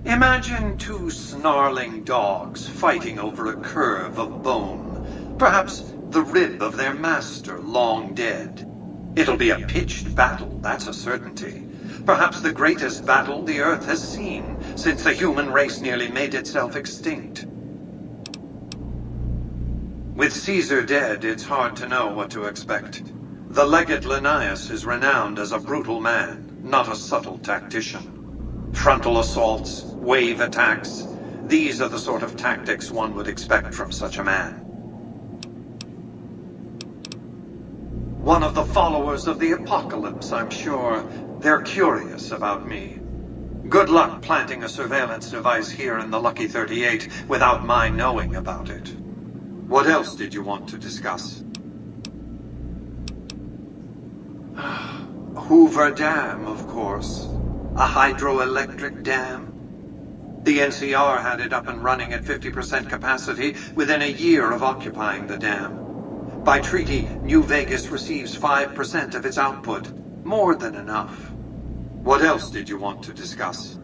Imagine 2 snarling dogs fighting over a curve of bone. Perhaps the rib of their master long dead. It'll be a pitched battle, that's a certainty. Perhaps the greatest battle the Earth has seen since the human race nearly made itself extinct. With Caesar dead, it's hard to know what to expect. The legate Linnaeus is renowned as a brutal man, not a subtle tactician. Frontal assaults, wave attacks. These are the sort of tactics one would expect from such a man. One of the followers of the apocalypse, I'm sure. They're curious about me. Good luck planting a surveillance device here in the Lucky 38 without my knowing about it. What else did you want to discuss? Hoover Dam, of course. A hydroelectric dam. The NCR had it up and running at 50% capacity within a year of occupying the dam. By treaty, New Vegas receives 5% of its output. More than enough. What else did you want to discuss?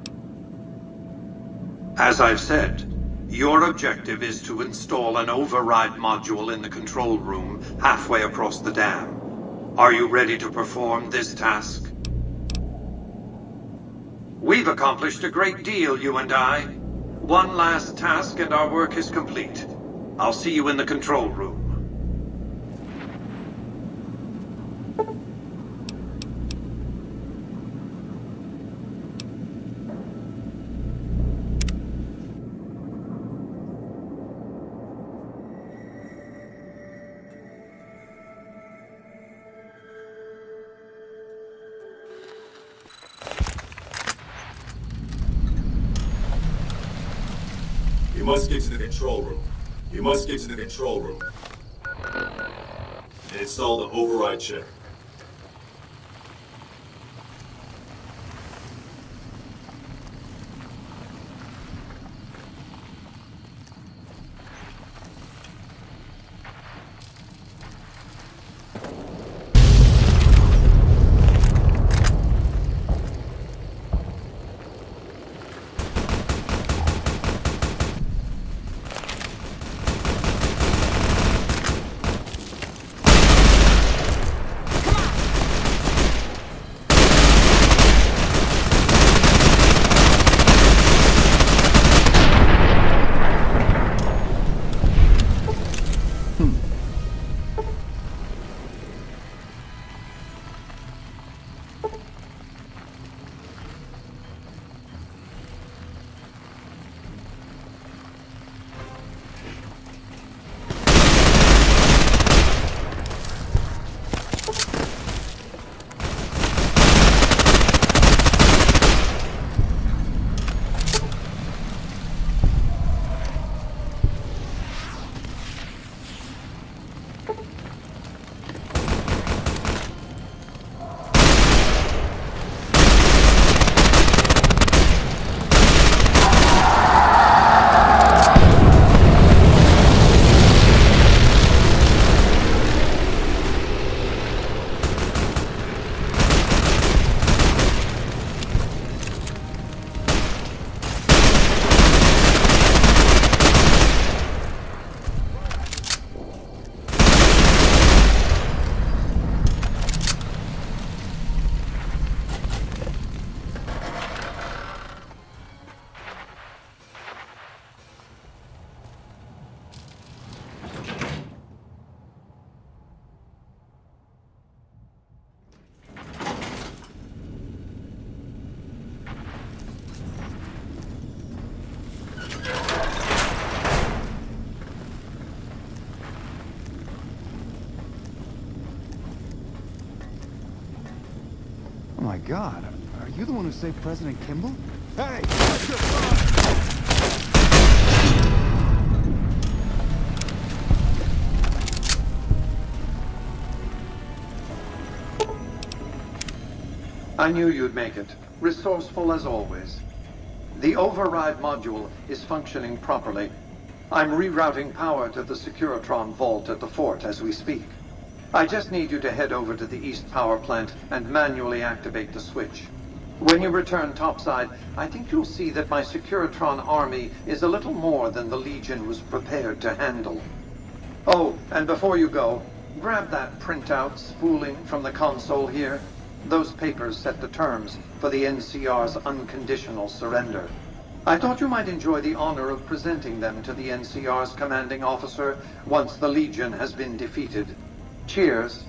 As I've said, your objective is to install an override module in the control room halfway across the dam. Are you ready to perform this task? We've accomplished a great deal, you and I. One last task and our work is complete. I'll see you in the control room. You must get to the control room. You must get to the control room. And install the override chip. Oh my god, are you the one who saved President Kimball? Hey! I knew you'd make it. Resourceful as always. The override module is functioning properly. I'm rerouting power to the Securitron vault at the fort as we speak. I just need you to head over to the East Power Plant and manually activate the switch. When you return topside, I think you'll see that my Securitron army is a little more than the Legion was prepared to handle. Oh, and before you go, grab that printout spooling from the console here. Those papers set the terms for the NCR's unconditional surrender. I thought you might enjoy the honor of presenting them to the NCR's commanding officer once the Legion has been defeated. Cheers.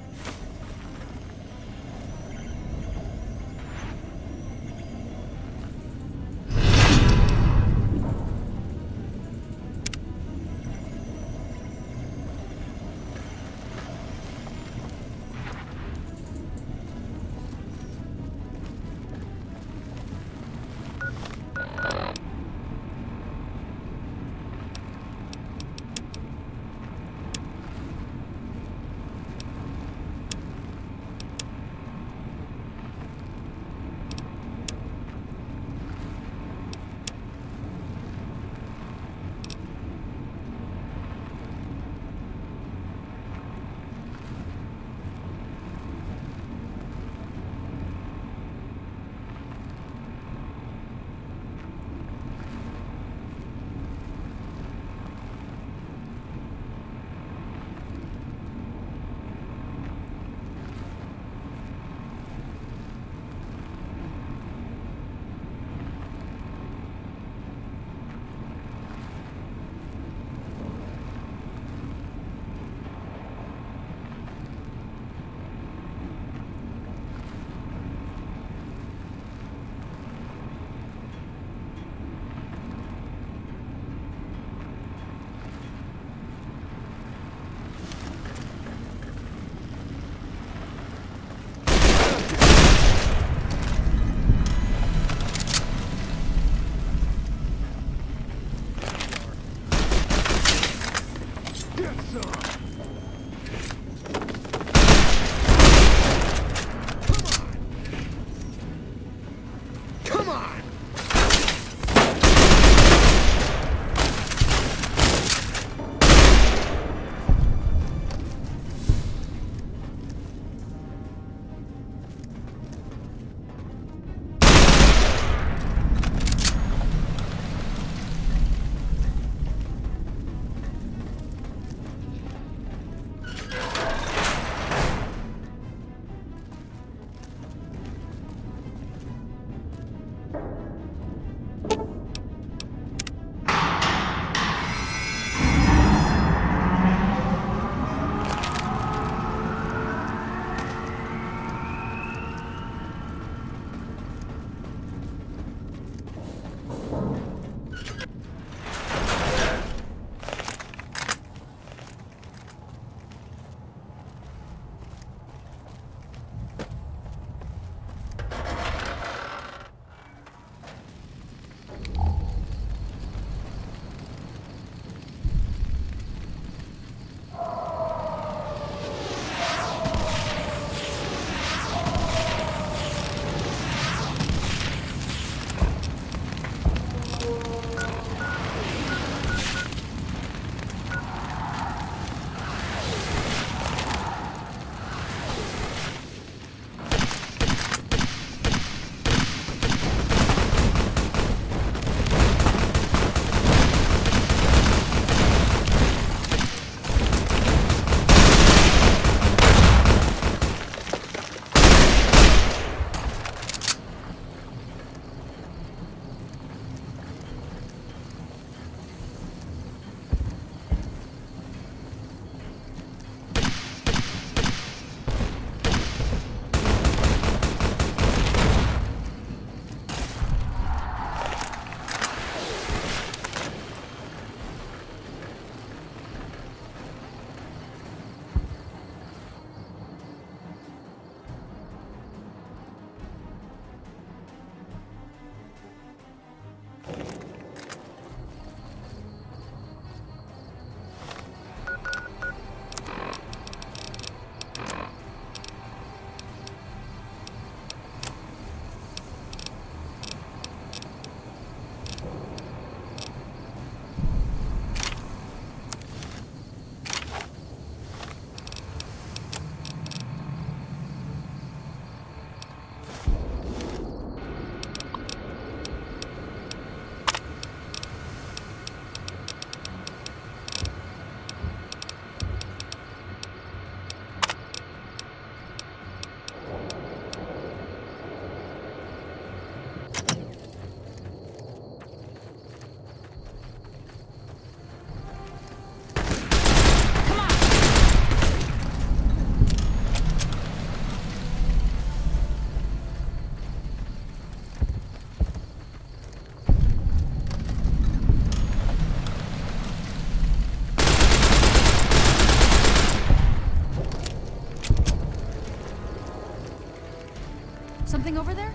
Something over there?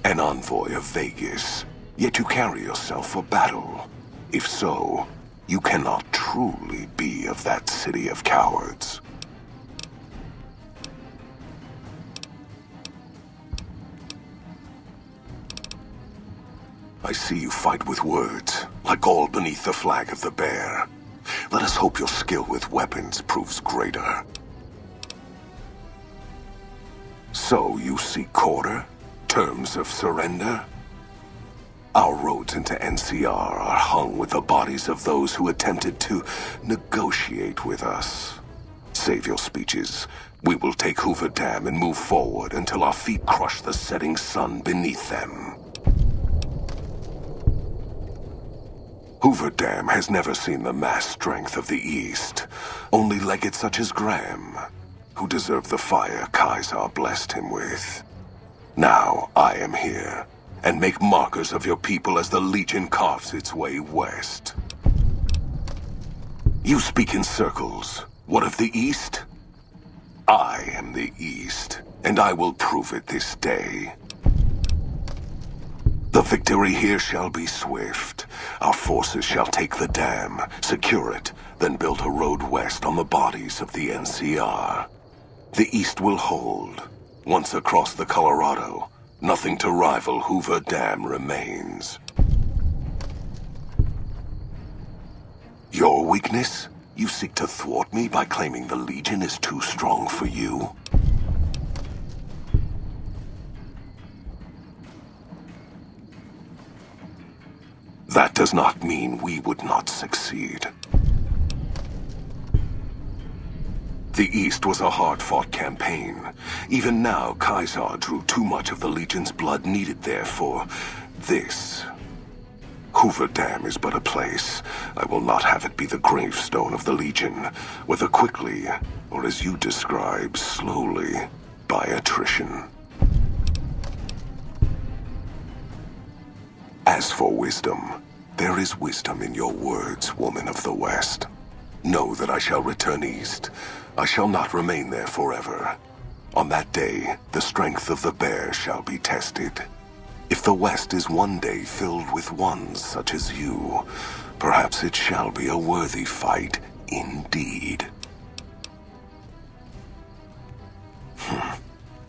An envoy of Vegas, yet you carry yourself for battle. If so, you cannot truly be of that city of cowards. I see you fight with words, like all beneath the flag of the bear. Let us hope your skill with weapons proves greater. So you seek quarter? Terms of surrender? Our roads into NCR are hung with the bodies of those who attempted to negotiate with us. Save your speeches. We will take Hoover Dam and move forward until our feet crush the setting sun beneath them. Hoover Dam has never seen the mass strength of the East. Only legates such as Graham, who deserve the fire Kaisar blessed him with. Now I am here, and make markers of your people as the Legion carves its way west. You speak in circles. What of the East? I am the East, and I will prove it this day. The victory here shall be swift. Our forces shall take the dam, secure it, then build a road west on the bodies of the NCR. The East will hold. Once across the Colorado, nothing to rival Hoover Dam remains. Your weakness? You seek to thwart me by claiming the Legion is too strong for you? That does not mean we would not succeed. The East was a hard-fought campaign. Even now, Kaisar drew too much of the Legion's blood needed there for this. Hoover Dam is but a place. I will not have it be the gravestone of the Legion, whether quickly, or as you describe, slowly, by attrition. As for wisdom, there is wisdom in your words, woman of the West. Know that I shall return east. I shall not remain there forever. On that day, the strength of the bear shall be tested. If the West is one day filled with ones such as you, perhaps it shall be a worthy fight indeed.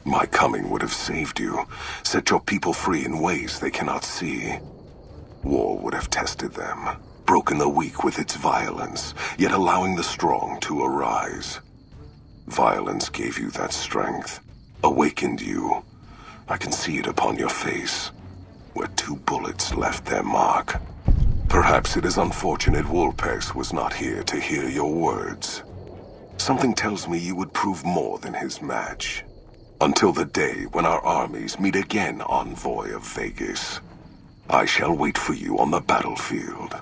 My coming would have saved you, set your people free in ways they cannot see. War would have tested them, broken the weak with its violence, yet allowing the strong to arise. Violence gave you that strength, awakened you. I can see it upon your face, where 2 bullets left their mark. Perhaps it is unfortunate Wolpex was not here to hear your words. Something tells me you would prove more than his match. Until the day when our armies meet again, envoy of Vegas. I shall wait for you on the battlefield.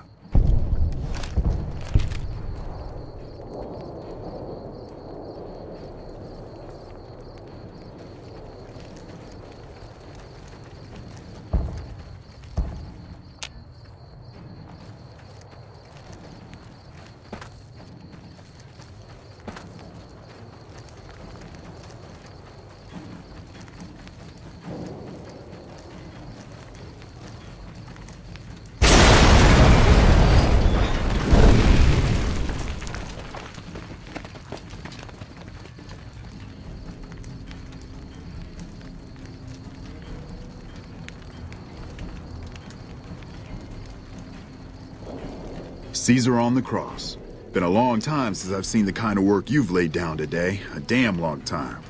Caesar on the cross. Been a long time since I've seen the kind of work you've laid down today. A damn long time.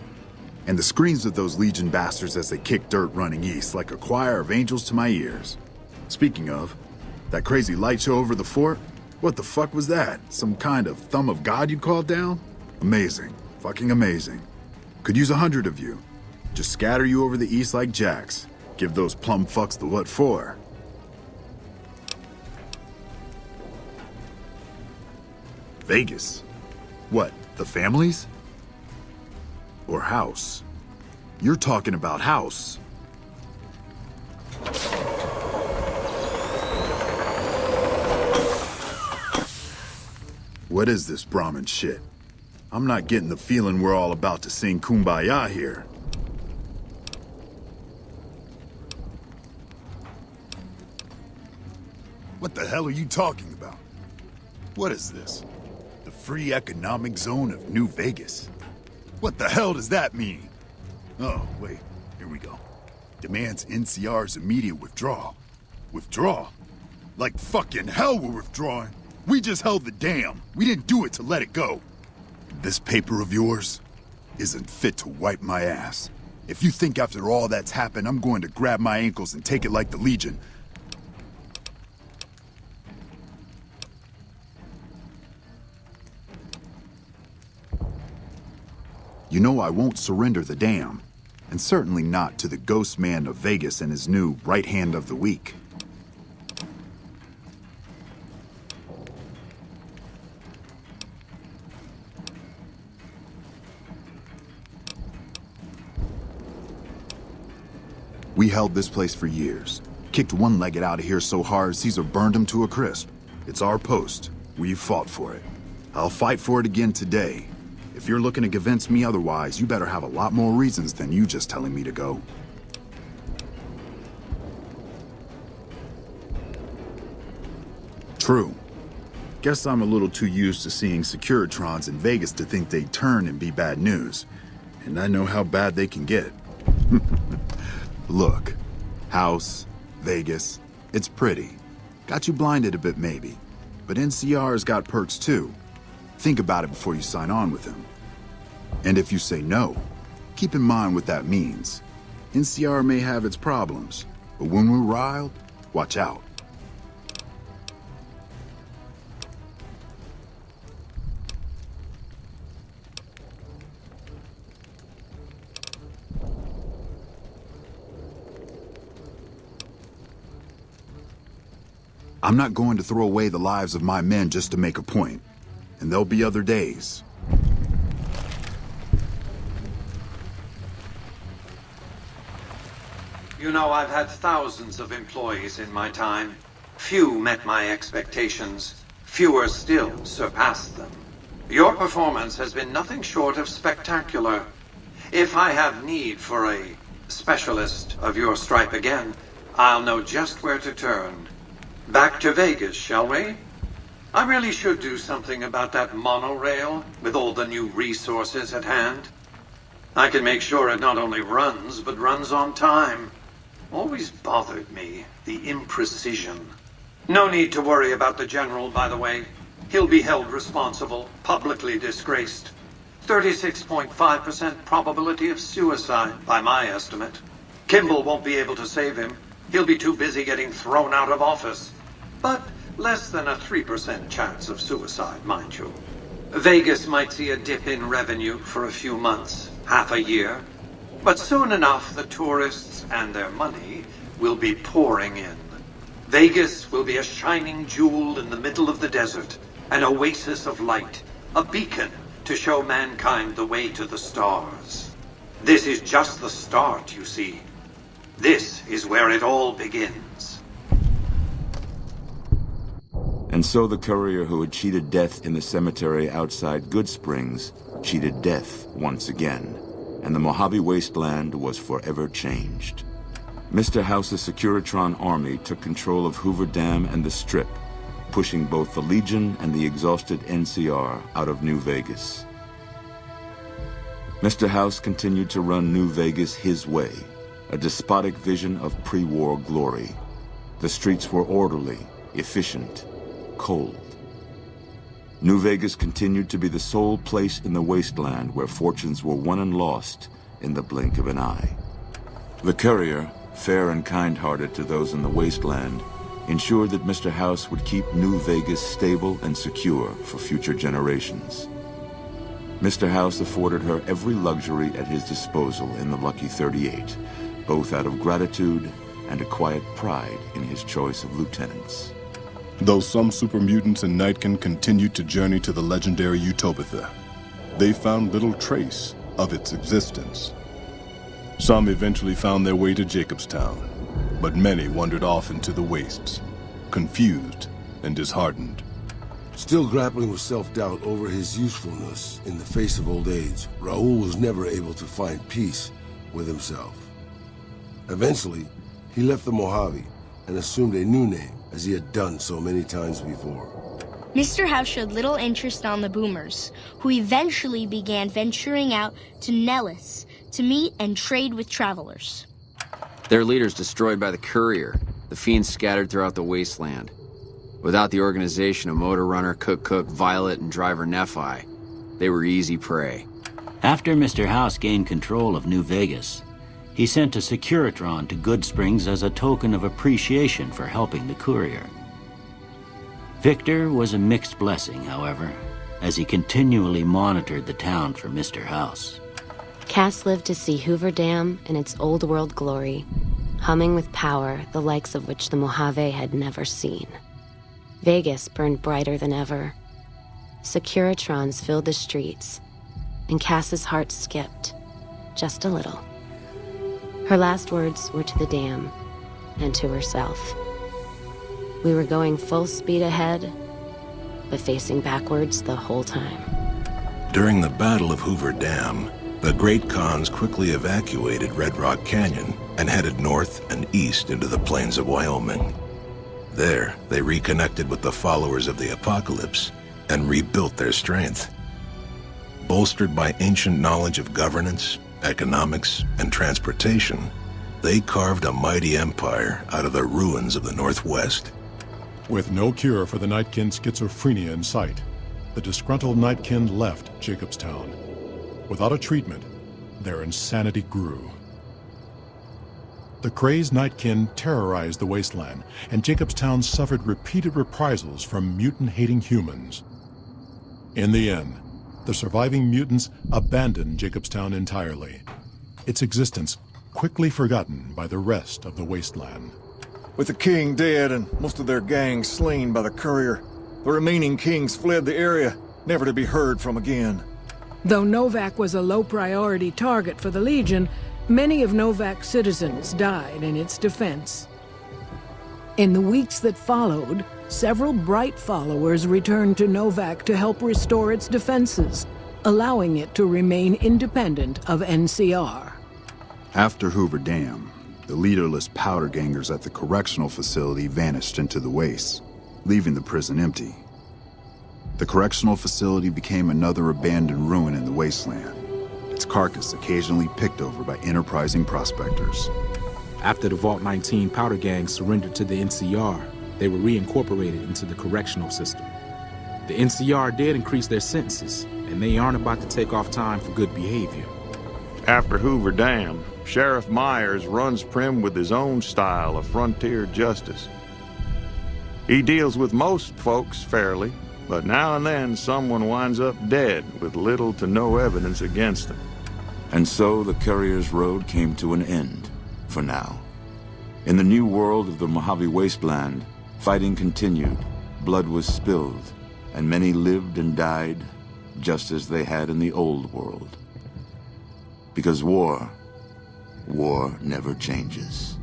And the screams of those Legion bastards as they kick dirt running east like a choir of angels to my ears. Speaking of, that crazy light show over the fort? What the fuck was that? Some kind of thumb of God you called down? Amazing. Fucking amazing. Could use 100 of you. Just scatter you over the east like jacks. Give those plum fucks the what for. Vegas? What, the families? Or House? You're talking about House. What is this Brahmin shit? I'm not getting the feeling we're all about to sing Kumbaya here. What the hell are you talking about? What is this? The free economic zone of New Vegas? What the hell does that mean? Oh, wait, here we go. Demands NCR's immediate withdrawal. Withdraw? Like fucking hell we're withdrawing. We just held the dam. We didn't do it to let it go. This paper of yours isn't fit to wipe my ass. If you think after all that's happened, I'm going to grab my ankles and take it like the Legion. You know I won't surrender the dam, and certainly not to the ghost man of Vegas and his new right hand of the week. We held this place for years. Kicked one-legged out of here so hard Caesar burned him to a crisp. It's our post. We fought for it. I'll fight for it again today. If you're looking to convince me otherwise, you better have a lot more reasons than you just telling me to go. True. Guess I'm a little too used to seeing Securitrons in Vegas to think they'd turn and be bad news. And I know how bad they can get. Look, House, Vegas, it's pretty. Got you blinded a bit maybe. But NCR's got perks too. Think about it before you sign on with him. And if you say no, keep in mind what that means. NCR may have its problems, but when we're riled, watch out. I'm not going to throw away the lives of my men just to make a point. And there'll be other days. You know, I've had thousands of employees in my time. Few met my expectations. Fewer still surpassed them. Your performance has been nothing short of spectacular. If I have need for a specialist of your stripe again, I'll know just where to turn. Back to Vegas, shall we? I really should do something about that monorail with all the new resources at hand. I can make sure it not only runs, but runs on time. Always bothered me, the imprecision. No need to worry about the General, by the way. He'll be held responsible, publicly disgraced. 36.5% probability of suicide, by my estimate. Kimball won't be able to save him. He'll be too busy getting thrown out of office. But less than a 3% chance of suicide, mind you. Vegas might see a dip in revenue for a few months, half a year. But soon enough, the tourists and their money will be pouring in. Vegas will be a shining jewel in the middle of the desert, an oasis of light, a beacon to show mankind the way to the stars. This is just the start, you see. This is where it all begins. And so the courier who had cheated death in the cemetery outside Good Springs cheated death once again, and the Mojave Wasteland was forever changed. Mr. House's Securitron army took control of Hoover Dam and the Strip, pushing both the Legion and the exhausted NCR out of New Vegas. Mr. House continued to run New Vegas his way, a despotic vision of pre-war glory. The streets were orderly, efficient, cold. New Vegas continued to be the sole place in the wasteland where fortunes were won and lost in the blink of an eye. The courier, fair and kind-hearted to those in the wasteland, ensured that Mr. House would keep New Vegas stable and secure for future generations. Mr. House afforded her every luxury at his disposal in the Lucky 38, both out of gratitude and a quiet pride in his choice of lieutenants. Though some super mutants in Nightkin continued to journey to the legendary Utopia, they found little trace of its existence. Some eventually found their way to Jacobstown, but many wandered off into the wastes, confused and disheartened. Still grappling with self-doubt over his usefulness in the face of old age, Raoul was never able to find peace with himself. Eventually, he left the Mojave and assumed a new name, as he had done so many times before. Mr. House showed little interest on the Boomers, who eventually began venturing out to Nellis to meet and trade with travelers. Their leaders destroyed by the courier, the fiends scattered throughout the wasteland. Without the organization of Motor Runner, Cook, Violet, and Driver Nephi, they were easy prey. After Mr. House gained control of New Vegas, he sent a Securitron to Goodsprings as a token of appreciation for helping the courier. Victor was a mixed blessing, however, as he continually monitored the town for Mr. House. Cass lived to see Hoover Dam in its old world glory, humming with power the likes of which the Mojave had never seen. Vegas burned brighter than ever. Securitrons filled the streets, and Cass's heart skipped, just a little. Her last words were to the dam and to herself. We were going full speed ahead, but facing backwards the whole time. During the Battle of Hoover Dam, the Great Khans quickly evacuated Red Rock Canyon and headed north and east into the plains of Wyoming. There, they reconnected with the followers of the Apocalypse and rebuilt their strength. Bolstered by ancient knowledge of governance, economics, and transportation, they carved a mighty empire out of the ruins of the Northwest. With no cure for the Nightkin schizophrenia in sight, the disgruntled Nightkin left Jacobstown. Without a treatment, their insanity grew. The crazed Nightkin terrorized the wasteland, and Jacobstown suffered repeated reprisals from mutant-hating humans. In the end, the surviving mutants abandoned Jacobstown entirely, its existence quickly forgotten by the rest of the wasteland. With the king dead and most of their gang slain by the courier, the remaining kings fled the area, never to be heard from again. Though Novak was a low-priority target for the Legion, many of Novak's citizens died in its defense. In the weeks that followed, several bright followers returned to Novak to help restore its defenses, allowing it to remain independent of NCR. After Hoover Dam, the leaderless powder gangers at the correctional facility vanished into the wastes, leaving the prison empty. The correctional facility became another abandoned ruin in the wasteland, its carcass occasionally picked over by enterprising prospectors. After the Vault 19 powder gang surrendered to the NCR, they were reincorporated into the correctional system. The NCR did increase their sentences, and they aren't about to take off time for good behavior. After Hoover Dam, Sheriff Myers runs Prim with his own style of frontier justice. He deals with most folks fairly, but now and then someone winds up dead with little to no evidence against them. And so the Courier's road came to an end, for now. In the new world of the Mojave Wasteland, fighting continued, blood was spilled, and many lived and died just as they had in the old world. Because war never changes.